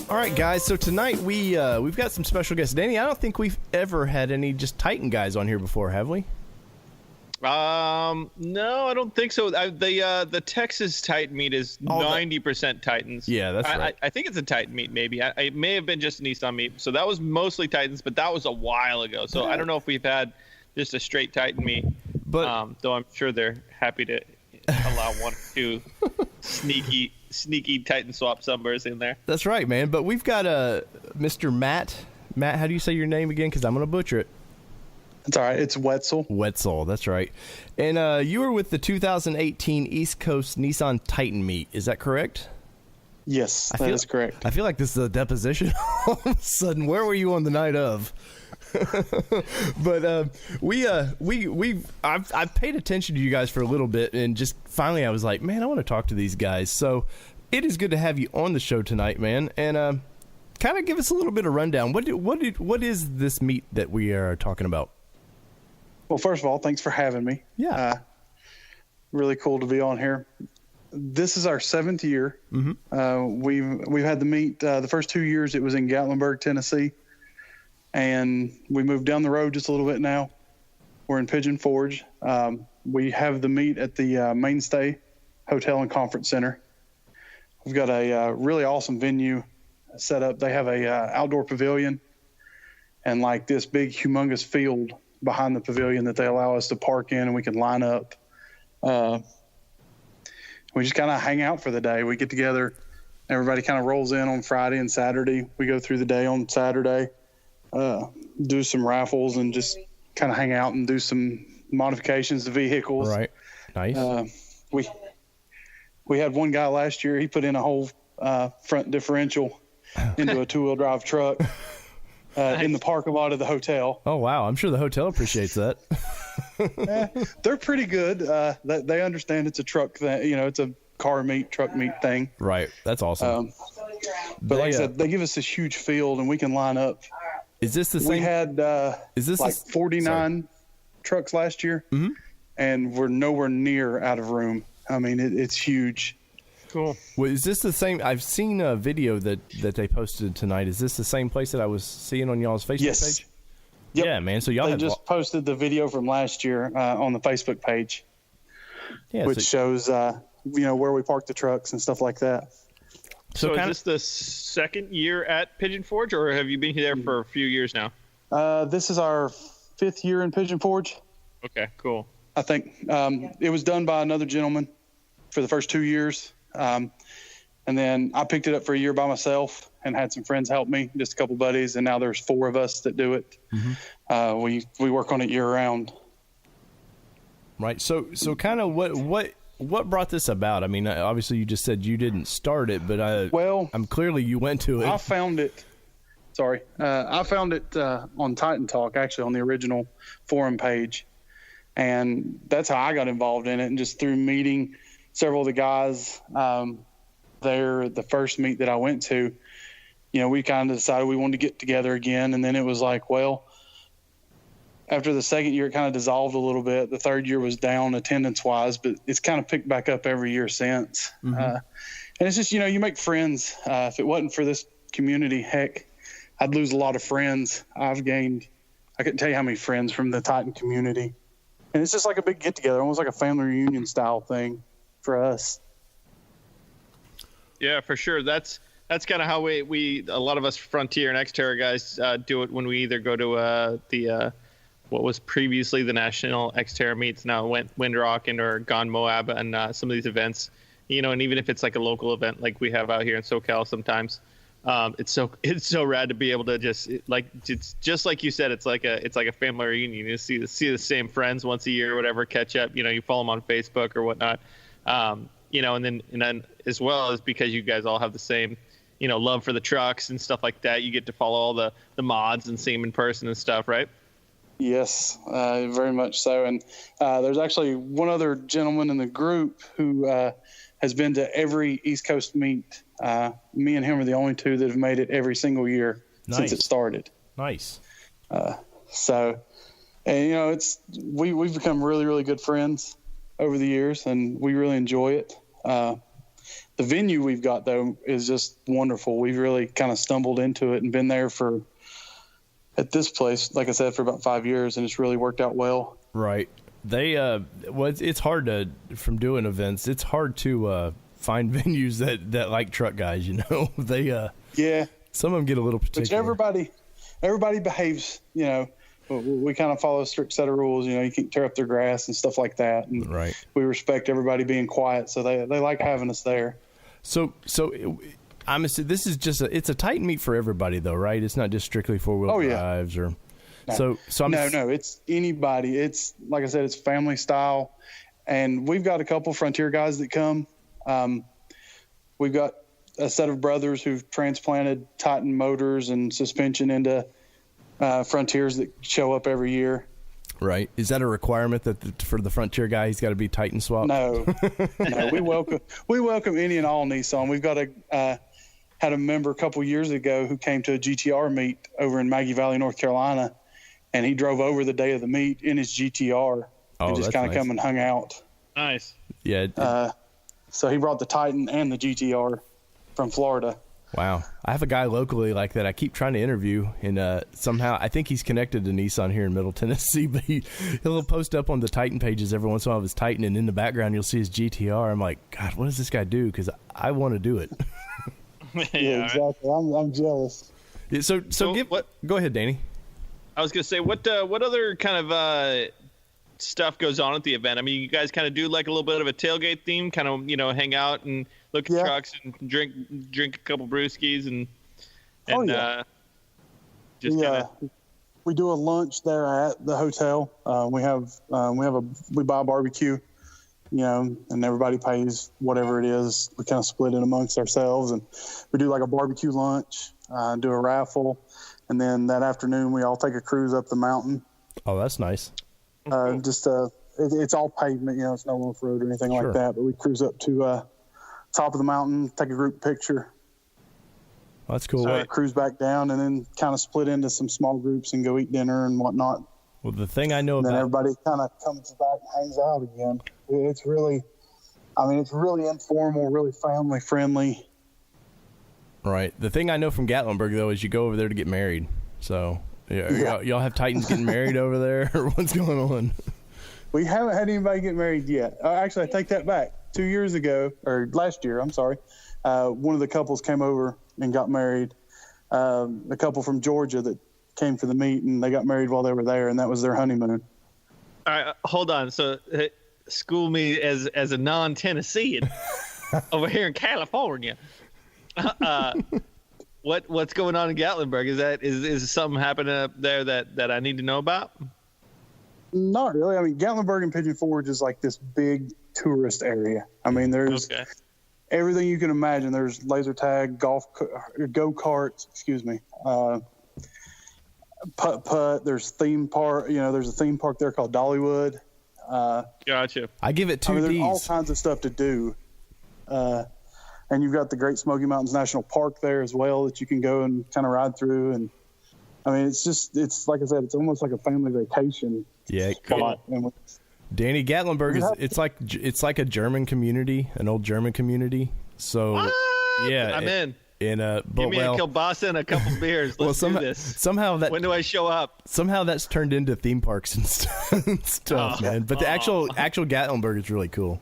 All right, guys. So tonight we've got some special guests. Danny, I don't think we've ever had any just Titan guys on here before, have we? No, I don't think so. The Texas Titan meet is 90% Titans. Yeah, that's right. I think it's a Titan meet, maybe. It may have been just a Nissan meet. So that was mostly Titans, but that was a while ago. So I don't know if we've had just a straight Titan meet. But though I'm sure they're happy to allow 1 or 2 sneaky Titan swap summers in there. That's right, man. But we've got Mr. Matt. Matt, how do you say your name again? Because I'm going to butcher it. It's all right. It's Wetzel. Wetzel, that's right. And you were with the 2018 East Coast Nissan Titan meet. Is that correct? Yes, that is correct. I feel like this is a deposition. All of a sudden, where were you on the night of? But I've paid attention to you guys for a little bit, and just finally I was like, man, I want to talk to these guys. So it is good to have you on the show tonight, man. And kind of give us a little bit of rundown. What is this meet that we are talking about? Well, first of all, thanks for having me. Yeah. Really cool to be on here. This is our 7th year. Mm-hmm. We've had the meet. The first 2 years it was in Gatlinburg, Tennessee, and we moved down the road just a little bit now. We're in Pigeon Forge. We have the meet at the Mainstay Hotel and Conference Center. We've got a really awesome venue set up. They have a outdoor pavilion and like this big humongous field behind the pavilion that they allow us to park in, and we can line up. We just kind of hang out for the day. We get together, everybody kind of rolls in on Friday and Saturday. We go through the day on Saturday, do some raffles and just kind of hang out and do some modifications to vehicles. Right. Nice. We had one guy last year, he put in a whole front differential into a 2-wheel drive truck in the parking lot of the hotel. Oh, wow. I'm sure the hotel appreciates that. They're pretty good. They understand it's a truck thing. It's a car meet, truck meet thing. Right. That's awesome. But like I said, they give us this huge field and we can line up. Is this the same? We had 49 trucks last year, mm-hmm. and we're nowhere near out of room. I mean, it's huge. Cool. Well, is this the same? I've seen a video that they posted tonight. Is this the same place that I was seeing on y'all's Facebook page? Yep. Yeah, man. So y'all they just posted the video from last year on the Facebook page, which shows where we park the trucks and stuff like that. So is this the second year at Pigeon Forge, or have you been there for a few years now? This is our 5th year in Pigeon Forge. Okay, cool. I think it was done by another gentleman for the first 2 years. And then I picked it up for a year by myself and had some friends help me, just a couple buddies. And now there's 4 of us that do it. Mm-hmm. We work on it year round. Right. So kind of what brought this about? I mean, obviously you just said you didn't start it, but I'm clearly you went to it. I found it. I found it on Titan Talk, actually on the original forum page. And that's how I got involved in it. And just through meeting several of the guys there, the first meet that I went to, we kind of decided we wanted to get together again. And then it was like, well, after the second year, it kind of dissolved a little bit. The third year was down attendance-wise, but it's kind of picked back up every year since. Mm-hmm. And it's just, you make friends. If it wasn't for this community, heck, I'd lose a lot of friends. I couldn't tell you how many friends from the Titan community. And it's just like a big get-together, almost like a family reunion style thing for us. Yeah, for sure. That's kind of how we a lot of us Frontier and Xterra guys do it when we either go to the what was previously the National Xterra meets, now Windrock or Gone Moab, and some of these events, and even if it's like a local event like we have out here in SoCal sometimes, it's so rad to be able to just like you said, it's like a family reunion. You see the same friends once a year or whatever, catch up. You follow them on Facebook or whatnot. And then as well as because you guys all have the same, love for the trucks and stuff like that, you get to follow all the mods and see them in person and stuff, right? Yes, very much so. And there's actually one other gentleman in the group who has been to every East Coast meet. Me and him are the only 2 that have made it every single year since it started. Nice. We've become really, really good friends over the years, and we really enjoy it. The venue we've got, though, is just wonderful. We've really kind of stumbled into it and been there at this place, like I said, for about 5 years, and it's really worked out well. Right. They it's hard from doing events, it's hard to find venues that like truck guys, they some of them get a little particular. But everybody behaves, we kind of follow a strict set of rules. You can't tear up their grass and stuff like that. And right. We respect everybody being quiet, so they like having us there. So I'm assuming this is it's a Titan meet for everybody, though, right? It's not just strictly 4-wheel drives or. No. No, it's anybody. It's like I said, it's family style, and we've got a couple Frontier guys that come. We've got a set of brothers who've transplanted Titan motors and suspension into Frontiers that show up every year. Right. Is that a requirement that for the Frontier guy, he's got to be Titan swap? No, no. We welcome any and all Nissan. We've got had a member a couple years ago who came to a GTR meet over in Maggie Valley, North Carolina, and he drove over the day of the meet in his GTR and just kind of come and hung out. Nice. Yeah. So he brought the Titan and the GTR from Florida. Wow. I have a guy locally like that I keep trying to interview, and somehow I think he's connected to Nissan here in Middle Tennessee, but he'll post up on the Titan pages every once in a while of his Titan, and in the background you'll see his GTR. I'm like, God, what does this guy do? Because I want to do it. Yeah, exactly. I'm jealous. Yeah, so go ahead, Danny. I was going to say, what other kind of stuff goes on at the event? I mean, you guys kind of do like a little bit of a tailgate theme, kind of, hang out and look at trucks and drink a couple brewskis and we do a lunch there at the hotel. We buy a barbecue, and everybody pays whatever it is. We kind of split it amongst ourselves, and we do like a barbecue lunch, do a raffle, and then that afternoon we all take a cruise up the mountain. Oh, that's nice. It's all pavement, it's no off-road or anything like that, but we cruise up to top of the mountain, take a group picture. That's cool. So cruise back down and then kind of split into some small groups and go eat dinner and whatnot. Well, the thing I know and about... then everybody kind of comes back and hangs out again. It's really informal, really family friendly. Right. The thing I know from Gatlinburg, though, is you go over there to get married. So, y'all have Titans getting married over there, or what's going on? We haven't had anybody get married yet. Actually, I take that back. 2 years ago, or last year, I'm sorry, one of the couples came over and got married. A couple from Georgia that came for the meet, and they got married while they were there, and that was their honeymoon. All right, hold on. So, school me as a non-Tennessean over here in California. What's going on in Gatlinburg? Is something happening up there that I need to know about? Not really. I mean, Gatlinburg and Pigeon Forge is like this big tourist area. I mean, there's everything you can imagine. There's laser tag, go-karts, putt. There's theme park. There's a theme park there called Dollywood. Gotcha. I give it 2 Ds. There's all kinds of stuff to do. And you've got the Great Smoky Mountains National Park there as well that you can go and kind of ride through. And I mean, it's like I said, it's almost like a family vacation. Yeah. Spot. Danny, Gatlinburg it's like a German community, an old German community. So what? Yeah, I'm in. Give me a kielbasa and a couple beers. Let's do this. Somehow when do I show up? Somehow that's turned into theme parks and stuff, man. But the actual Gatlinburg is really cool.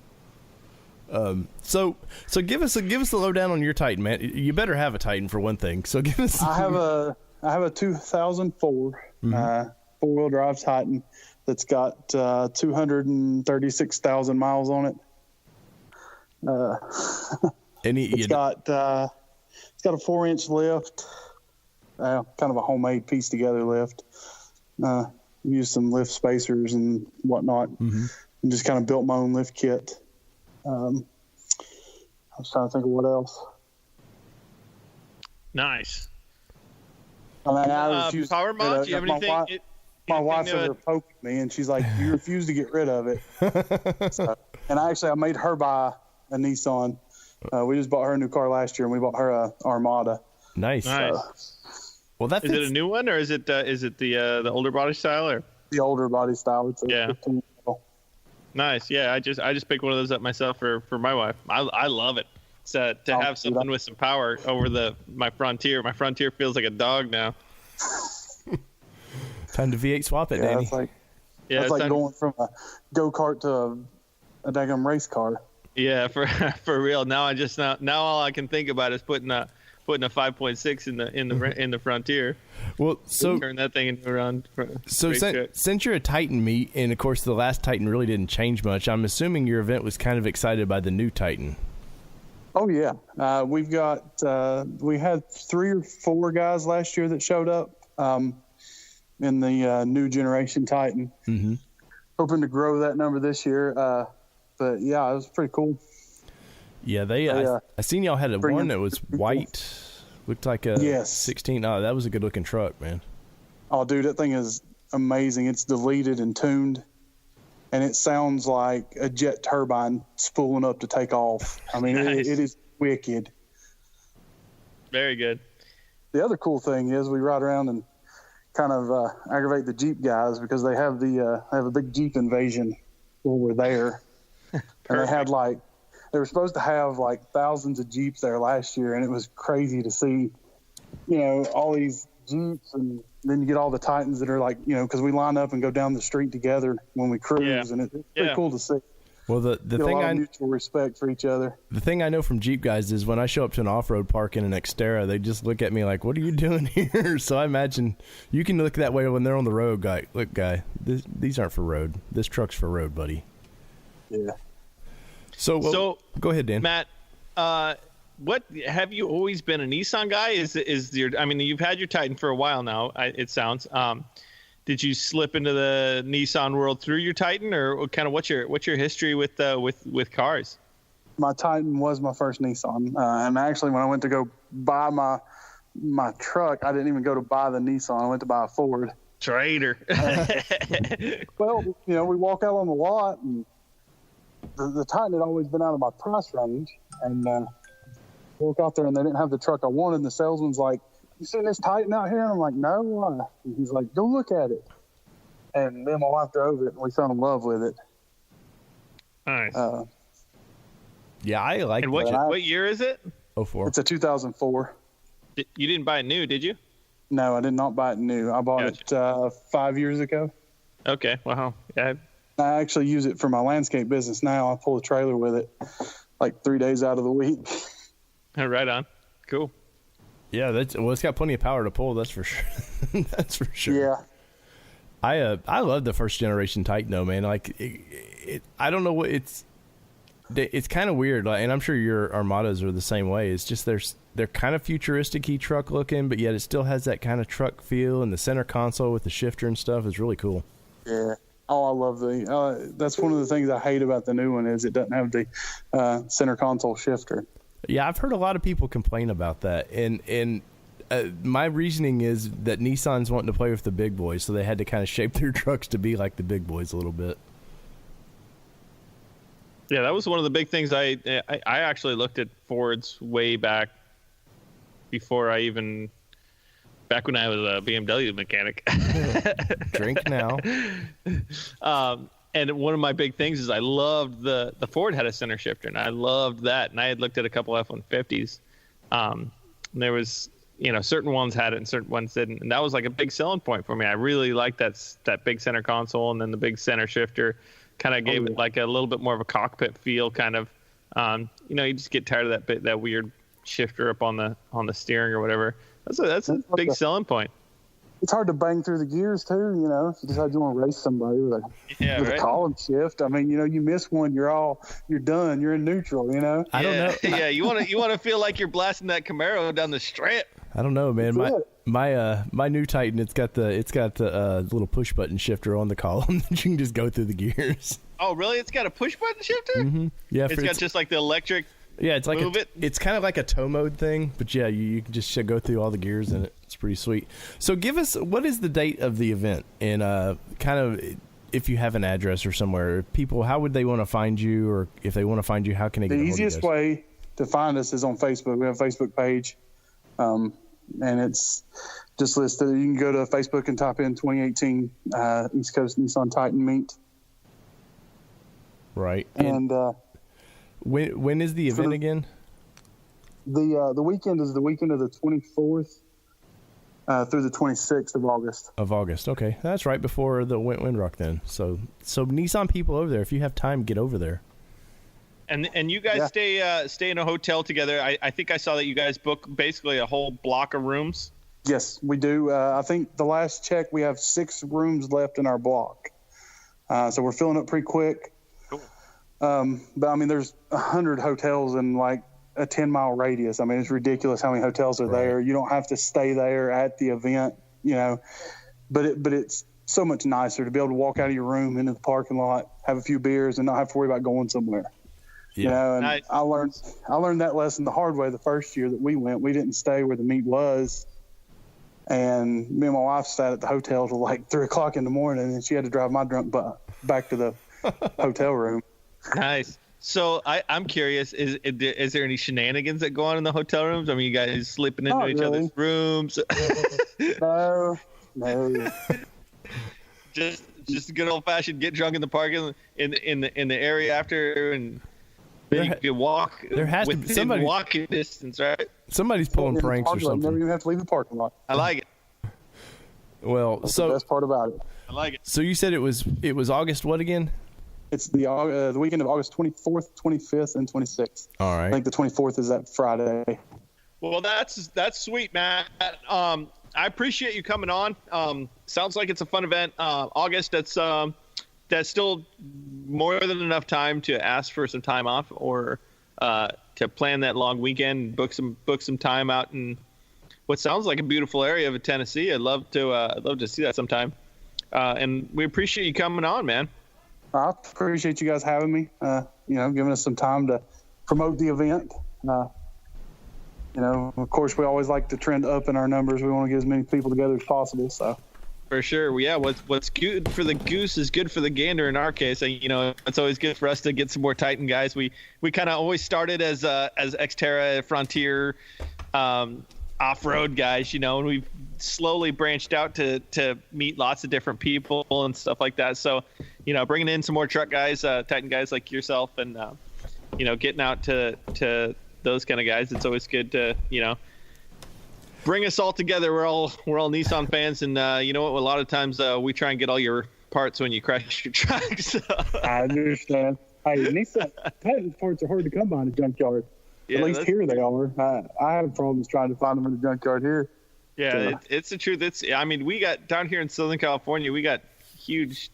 So give us the lowdown on your Titan, man. You better have a Titan for one thing. So give us. I have a 2004 4-wheel drive Titan that's got 236,000 miles on it. It's got a 4-inch lift, kind of a homemade piece together lift. Used some lift spacers and whatnot, and just kind of built my own lift kit. I was trying to think of what else. Nice. I mean, I refuse. Power mod? Do you have anything? My wife's over there poking me, and she's like, "You refuse to get rid of it." And I made her buy a Nissan. We just bought her a new car last year, and we bought her a Armada. Nice. Well, is it a new one, or is it the older body style, or the older body style? It's 15 model. Nice. Yeah, I just picked one of those up myself for my wife. I love it. To have something with some power over my Frontier. My Frontier feels like a dog now. Time to V8 swap it, Danny. It's like going from a go-kart to a daggum race car. Yeah, for real. Now all I can think about is putting a 5.6 in the Frontier. Well, so turn that thing around. So since you're a Titan meet, and of course the last Titan really didn't change much, I'm assuming your event was kind of excited by the new Titan. Oh yeah, we had 3 or 4 guys last year that showed up in the new generation Titan. Hoping to grow that number this year, but yeah, it was pretty cool. Yeah, I seen y'all had one that was white, looked like a 16. Oh, that was a good looking truck, man. Oh, dude, that thing is amazing. It's deleted and tuned, and it sounds like a jet turbine spooling up to take off. I mean, Nice. it is wicked. Very good. The other cool thing is we ride around and kind of aggravate the Jeep guys because they have a big Jeep invasion while we're there. And they had they were supposed to have thousands of Jeeps there last year, and it was crazy to see, all these Jeeps, and then you get all the Titans that are because we line up and go down the street together when we cruise, and it's pretty cool to see. Well, the thing mutual respect for each other. The thing I know from Jeep guys is when I show up to an off-road park in an Xterra, they just look at me like, "What are you doing here?" So I imagine you can look that way when they're on the road. Look, guy, these aren't for road. This truck's for road, buddy. Yeah. So go ahead, Dan. Matt, what have you always been a Nissan guy? You've had your Titan for a while now. It sounds. Did you slip into the Nissan world through your Titan, or kind of what's your history with cars? My Titan was my first Nissan, and actually, when I went to go buy my truck, I didn't even go to buy the Nissan. I went to buy a Ford. Traitor. Well, we walk out on the lot, and the Titan had always been out of my price range, and walk out there, and they didn't have the truck I wanted. And the salesman's like, "You seen this Titan out here?" And I'm like, "No, why?" And he's like, "Go look at it." And me and my wife drove it, and we fell in love with it. Nice. Yeah, I like. And what year is it? 04. It's a 2004. You didn't buy it new, did you? No, I did not buy it new. I bought it 5 years ago. Okay. Wow. Yeah. I actually use it for my landscape business now. I pull a trailer with it 3 days out of the week. Right on. Cool. Yeah, it's got plenty of power to pull. That's for sure. That's for sure. Yeah. I love the first generation Titan though, man. I don't know what it's kind of weird, and I'm sure your Armadas are the same way. It's just they're kind of futuristic-y truck looking, but yet it still has that kind of truck feel, and the center console with the shifter and stuff is really cool. Yeah. Oh, I love that's one of the things I hate about the new one is it doesn't have the center console shifter. Yeah, I've heard a lot of people complain about that, and my reasoning is that Nissan's wanting to play with the big boys, so they had to kind of shape their trucks to be like the big boys a little bit. Yeah, that was one of the big things. I actually looked at Fords way back before back when I was a BMW mechanic. Drink now. And one of my big things is I loved the Ford had a center shifter, and I loved that. And I had looked at a couple F-150s. And there was, certain ones had it and certain ones didn't. And that was like a big selling point for me. I really liked that big center console and then the big center shifter. Kind of gave it like a little bit more of a cockpit feel. Kind of, you just get tired of that weird shifter up on the steering or whatever. That's a big selling point. It's hard to bang through the gears too, if you decide you want to race somebody with a column shift. I mean, you miss one, you're done. You're in neutral, I don't know. Yeah, you want to feel like you're blasting that Camaro down the strip. I don't know, man. My new Titan, it's got the little push button shifter on the column that you can just go through the gears. Oh, really? It's got a push button shifter? Mm-hmm. Yeah, it's got just like the electric. Yeah, it's like it's kind of like a tow mode thing, but yeah, you can just go through all the gears in it. It's pretty sweet. So give us, what is the date of the event, and kind of if you have an address or somewhere, people, how would they want to find you, or if they want to find you, how can they get a hold of you guys? The easiest way to find us is on Facebook. We have a Facebook page, and it's just listed. You can go to Facebook and type in 2018 East Coast Nissan Titan Meet. Right. And when is the event again? The weekend is the weekend of the 24th through the 26th of August. Of August, okay. That's right before the Windrock then. So Nissan people over there, if you have time, get over there. And you guys stay in a hotel together. I think I saw that you guys book basically a whole block of rooms. Yes, we do. I think the last check, we have 6 rooms left in our block. So we're filling up pretty quick. Cool. But I mean, there's 100 hotels in like a 10-mile radius. I mean, it's ridiculous how many hotels are there. You don't have to stay there at the event, but it's so much nicer to be able to walk out of your room into the parking lot, have a few beers, and not have to worry about going somewhere. You know, and Nice. I learned that lesson the hard way the first year that we went. We didn't stay where the meet was. And me and my wife sat at the hotel till like 3:00 in the morning, and she had to drive my drunk butt back to the hotel room. Nice. So I'm curious, is there any shenanigans that go on in the hotel rooms? I mean, you guys sleeping into Not each really. other's rooms? No. Just a good old fashioned get drunk in the parking in the area after, and then you can walk. there has to be within somebody- walking distance, right? Somebody's pulling In the pranks or parking lot, never something. even have to leave the parking lot. I like it. Well, That's the so best part about it. I like it. so you said it was August what again? It's the weekend of August 24th, 25th, and 26th. All I right. think the 24th is that Friday. Well, that's sweet, Matt. I appreciate you coming on. Sounds like it's a fun event. August, that's still more than enough time to ask for some time off or to plan that long weekend. Book some time out in what sounds like a beautiful area of Tennessee. I'd love to see that sometime. And we appreciate you coming on, man. I appreciate you guys having me. Giving us some time to promote the event. Of course, we always like to trend up in our numbers. We want to get as many people together as possible. So, For sure. Well, yeah. What's good for the goose is good for the gander. In our case, it's always good for us to get some more Titan guys. We kind of always started as Xterra Frontier off-road guys, and we've slowly branched out to meet lots of different people and stuff like that. So, bringing in some more truck guys, Titan guys like yourself, and getting out to those kind of guys. It's always good to bring us all together. We're all Nissan fans, and you know what? A lot of times we try and get all your parts when you crash your truck. So. I understand. Hey, Nissan Titan parts are hard to come by in a junkyard. Yeah, At least here they are. I have problems trying to find them in the junkyard here. Yeah, it's the truth. We got down here in Southern California, we got huge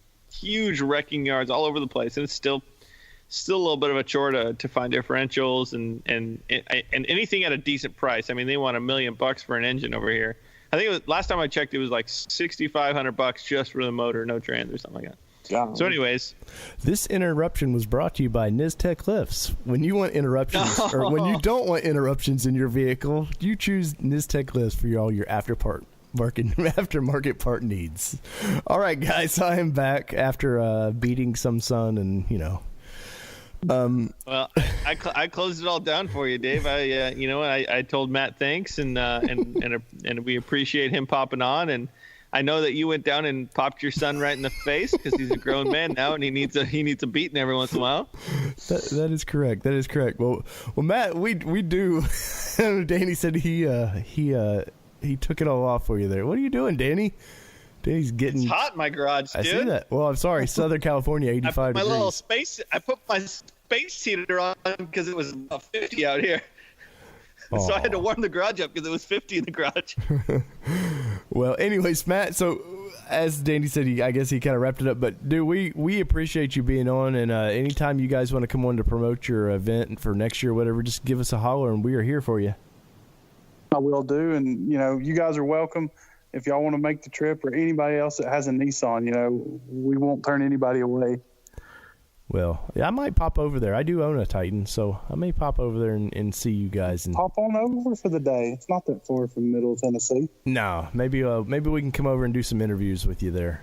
wrecking yards all over the place, and it's still a little bit of a chore to find differentials and anything at a decent price. I mean, they want $1 million for an engine over here. I think last time I checked, it was like $6,500 just for the motor, no trans or something like that. Yeah. So, anyways, This interruption was brought to you by Niztec Lifts. When you want interruptions, or when you don't want interruptions in your vehicle, you choose Niztec Lifts for all your aftermarket part needs. All right, guys, I am back after beating some sun and well, I closed it all down for you, Dave. I told Matt thanks, and we appreciate him popping on. And I know that you went down and popped your son right in the face because he's a grown man now, and he needs a beating every once in a while. That is correct. That is correct. Well, Matt, we do. Danny said he took it all off for you there. What are you doing, Danny? Danny's getting It's hot in my garage, dude. I see that. Well, I'm sorry, Southern California, 85 degrees. I put my space heater on because it was about 50 out here. So I had to warm the garage up because it was 50 in the garage. Well, anyways, Matt, so as Danny said, I guess he kind of wrapped it up. But, dude, we appreciate you being on. And anytime you guys want to come on to promote your event for next year or whatever, just give us a holler, and we are here for you. I will do. And, you guys are welcome. If y'all want to make the trip, or anybody else that has a Nissan, we won't turn anybody away. Well, yeah, I might pop over there. I do own a Titan, so I may pop over there and see you guys. And Hop on over for the day. It's not that far from Middle Tennessee. no, maybe we can come over and do some interviews with you there.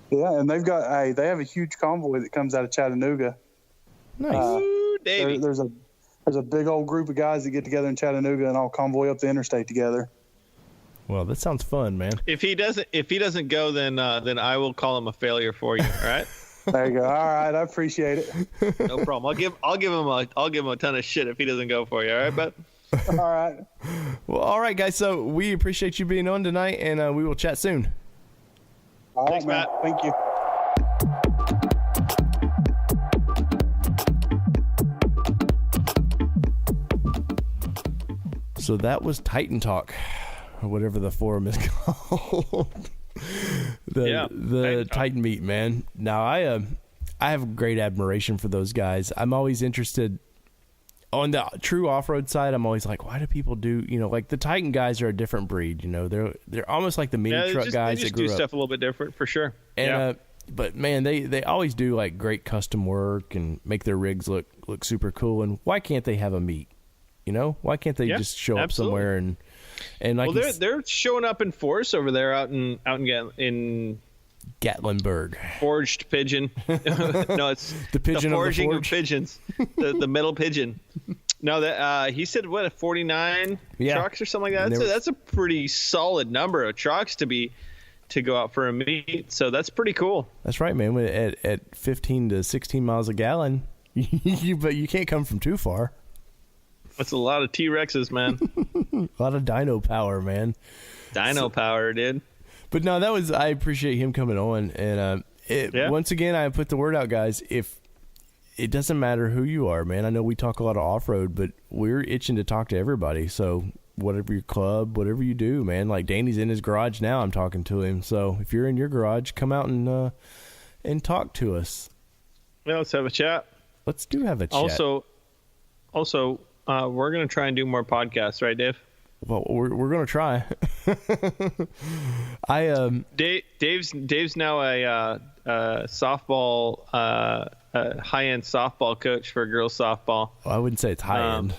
Yeah, and they have a huge convoy that comes out of Chattanooga. Nice. Ooh, Davey. There's a big old group of guys that get together in Chattanooga and all convoy up the interstate together. Well, that sounds fun, man. If he doesn't go, then I will call him a failure for you. All right. There you go. All right, I appreciate it. No problem. I'll give him a ton of shit if he doesn't go for you. All right, but All right. Well, all right, guys. So we appreciate you being on tonight, and we will chat soon. All right, Thanks, man. Matt. Thank you. So that was Titan Talk, or whatever the forum is called. the Titan meet, man. Now I have great admiration for those guys. I'm always interested on the true off-road side. I'm always like, why do people do, like the Titan guys are a different breed, they're almost like the mini truck guys they that just grew do up. stuff a little bit different for sure. And But man, they always do like great custom work and make their rigs look super cool. And why can't they have a meet? You know, why can't they just show up somewhere and like? Well, they're showing up in force over there out in Gatlinburg. Forged pigeon. No, it's the pigeon, the forging of pigeons. The metal pigeon. No, that he said what, 49 trucks or something like that. That's a pretty solid number of trucks to go out for a meet. So that's pretty cool. That's right, man. At 15 to 16 miles a gallon, but you can't come from too far. That's a lot of T-Rexes, man. A lot of dyno power, man. Power, dude. But no, I appreciate him coming on. And once again, I put the word out, guys. If it doesn't matter who you are, man. I know we talk a lot of off-road, but we're itching to talk to everybody. So whatever your club, whatever you do, man. Like Danny's in his garage now. I'm talking to him. So if you're in your garage, come out and talk to us. Yeah, let's have a chat. Let's have a chat. Also, we're gonna try and do more podcasts, right, Dave? Well, we're gonna try. Dave's now a softball, high-end softball coach for girls softball. Well, I wouldn't say it's high-end.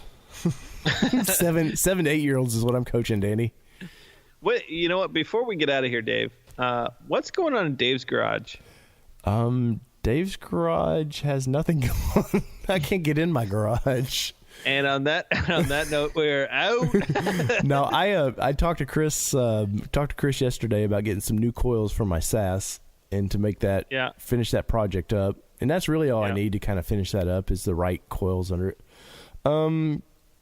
7 to 8 year olds is what I'm coaching, Danny. You know what? Before we get out of here, Dave, what's going on in Dave's garage? Dave's garage has nothing going on. I can't get in my garage. And on that note, we're out. No, I talked to Chris yesterday about getting some new coils for my SAS and to make that finish that project up. And that's really all I need to kind of finish that up is the right coils under it.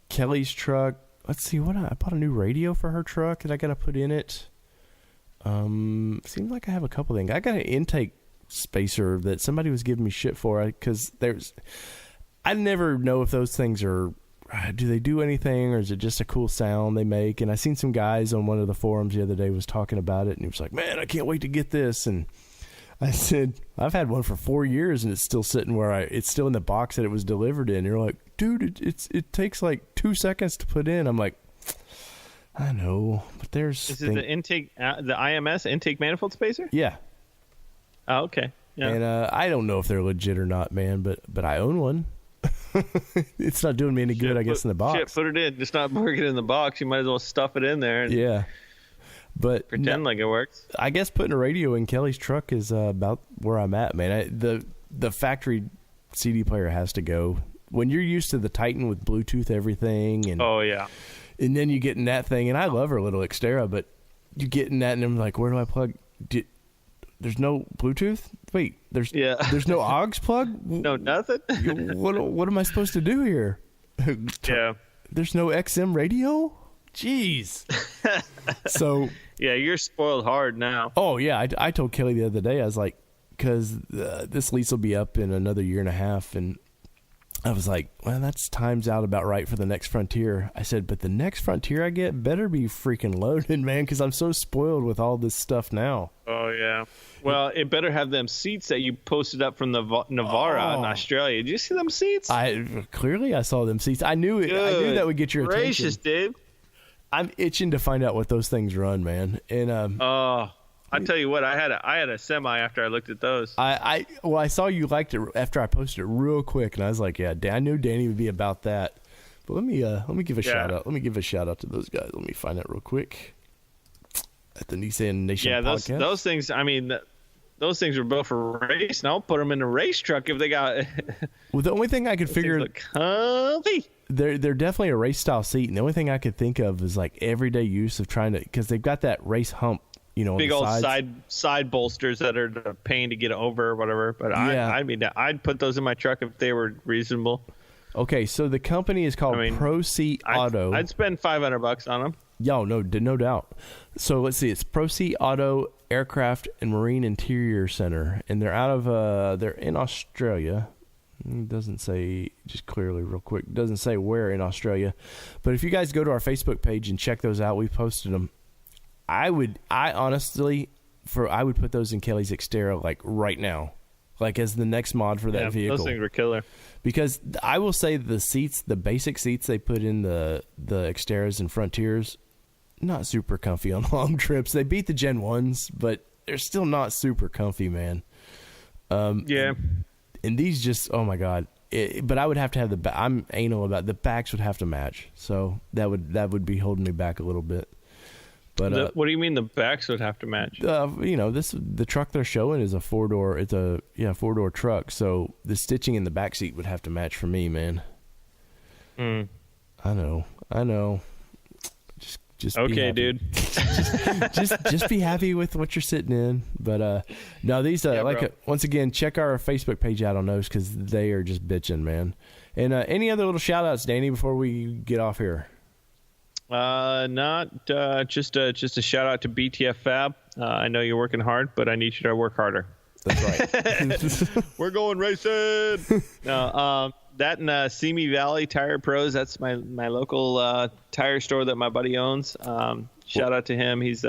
Kelly's truck. Let's see I bought a new radio for her truck that I got to put in it. Seems like I have a couple things. I got an intake spacer that somebody was giving me shit for because I never know if those things do they do anything or is it just a cool sound they make? And I seen some guys on one of the forums the other day was talking about it and he was like, man, I can't wait to get this. And I said, I've had one for 4 years and it's still sitting it's still in the box that it was delivered in. And you're like, dude, it takes like 2 seconds to put in. I'm like, I know, but Is it the intake, the IMS intake manifold spacer? Yeah. Oh, okay. Yeah. And I don't know if they're legit or not, man, but I own one. It's not doing me any good, I guess, in the box. Shit, put it in. It's not working in the box. You might as well stuff it in there. And but pretend like it works. I guess putting a radio in Kelly's truck is about where I'm at, man. The factory CD player has to go. When you're used to the Titan with Bluetooth everything, and and then you get in that thing, and I love her little Xterra, but you get in that, and I'm like, where do I plug? There's no Bluetooth? Wait, there's no aux plug? No, nothing? What am I supposed to do here? There's no XM radio? Jeez. So. Yeah, you're spoiled hard now. Oh, yeah. I told Kelly the other day, I was like, because this lease will be up in another year and a half, and I was like, well, that's time's out about right for the next Frontier. I said, but the next Frontier I get better be freaking loaded, man, because I'm so spoiled with all this stuff now. Oh, yeah. Well, it better have them seats that you posted up from the Navara in Australia. Did you see them seats? Clearly I saw them seats. I knew it. I knew that would get your attention. Gracious, dude. I'm itching to find out what those things run, man. And I tell you what, I had a semi after I looked at those. I saw you liked it after I posted it real quick, and I was like, yeah, I knew Danny would be about that. But let me give a shout out. Let me give a shout out to those guys. Let me find that real quick. At the Nissan Nation podcast. Yeah, those things. I mean, those things were built for race, and I'll put them in a race truck if they got. Well, the only thing I could figure. Look comfy. They're definitely a race style seat, and the only thing I could think of is like everyday use of trying to, because they've got that race hump, you know, big on the old sides. side bolsters that are a pain to get over or whatever. But I mean, I'd put those in my truck if they were reasonable. Okay, so the company is called Pro Seat Auto. I'd spend $500 on them. Yo, no doubt. So let's see, it's Pro Seat Auto Aircraft and Marine Interior Center, and they're out of they're in Australia. It doesn't say, just clearly real quick, it doesn't say where in Australia. But if you guys go to our Facebook page and check those out, we posted them. I would put those in Kelly's Xterra like right now, like as the next mod for that vehicle. Those things were killer. Because I will say the seats, the basic seats they put in the Xterras and Frontiers, not super comfy on long trips. They beat the Gen 1s, but they're still not super comfy, man. Yeah. And these just, oh my God. But I would have to have I'm anal about the backs would have to match. So that would be holding me back a little bit. But what do you mean the backs would have to match? The truck they're showing is a 4-door. It's a 4-door truck. So the stitching in the back seat would have to match for me, man. I know. Just okay, dude. just be happy with what you're sitting in. But no, these once again, check our Facebook page out on those because they are just bitching, man. And any other little shout outs, Danny, before we get off here? Just a shout out to BTF Fab. I know you're working hard, but I need you to work harder. That's right. We're going racing. No, that and Simi Valley Tire Pros. That's my local tire store that my buddy owns. Shout out to him. He's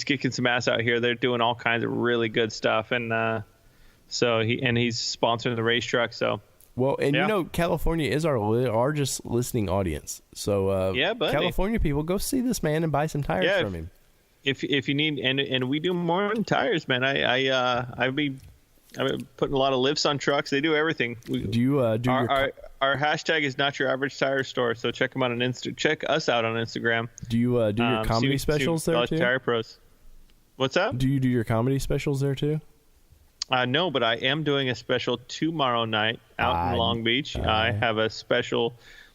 kicking some ass out here. They're doing all kinds of really good stuff, and he's sponsoring the race truck. So. Well, and California is our largest listening audience. So California people, go see this man and buy some tires from him. If you need, and we do more than tires, man. I've been putting a lot of lifts on trucks. They do everything. Our hashtag is not your average tire store. So check them out on check us out on Instagram. Do you do your comedy specials there too? Tire Pros. What's that? Do you do your comedy specials there too? No, but I am doing a special tomorrow night out in Long Beach. I have a special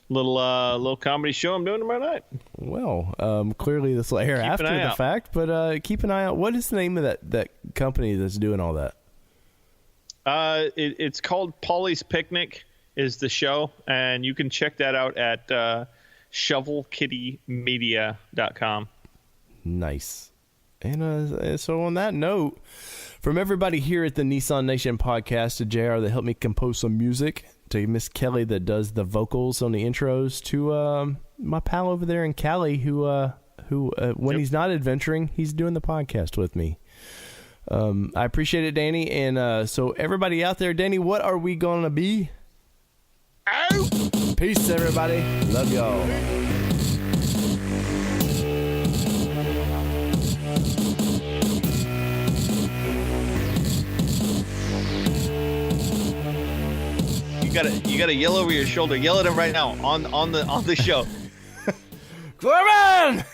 little comedy show I'm doing tomorrow night. Well, clearly this will air after the fact, but keep an eye out. What is the name of that company that's doing all that? It's called Polly's Picnic is the show, and you can check that out at shovelkittymedia.com. Nice. And so on that note, from everybody here at the Nissan Nation podcast, to JR that helped me compose some music, to Miss Kelly that does the vocals on the intros, to my pal over there in Cali who when he's not adventuring, he's doing the podcast with me. I appreciate it, Danny. And so everybody out there, Danny, what are we going to be? Out! Peace, everybody. Love y'all. You gotta yell over your shoulder. Yell at him right now on the show. Corbin!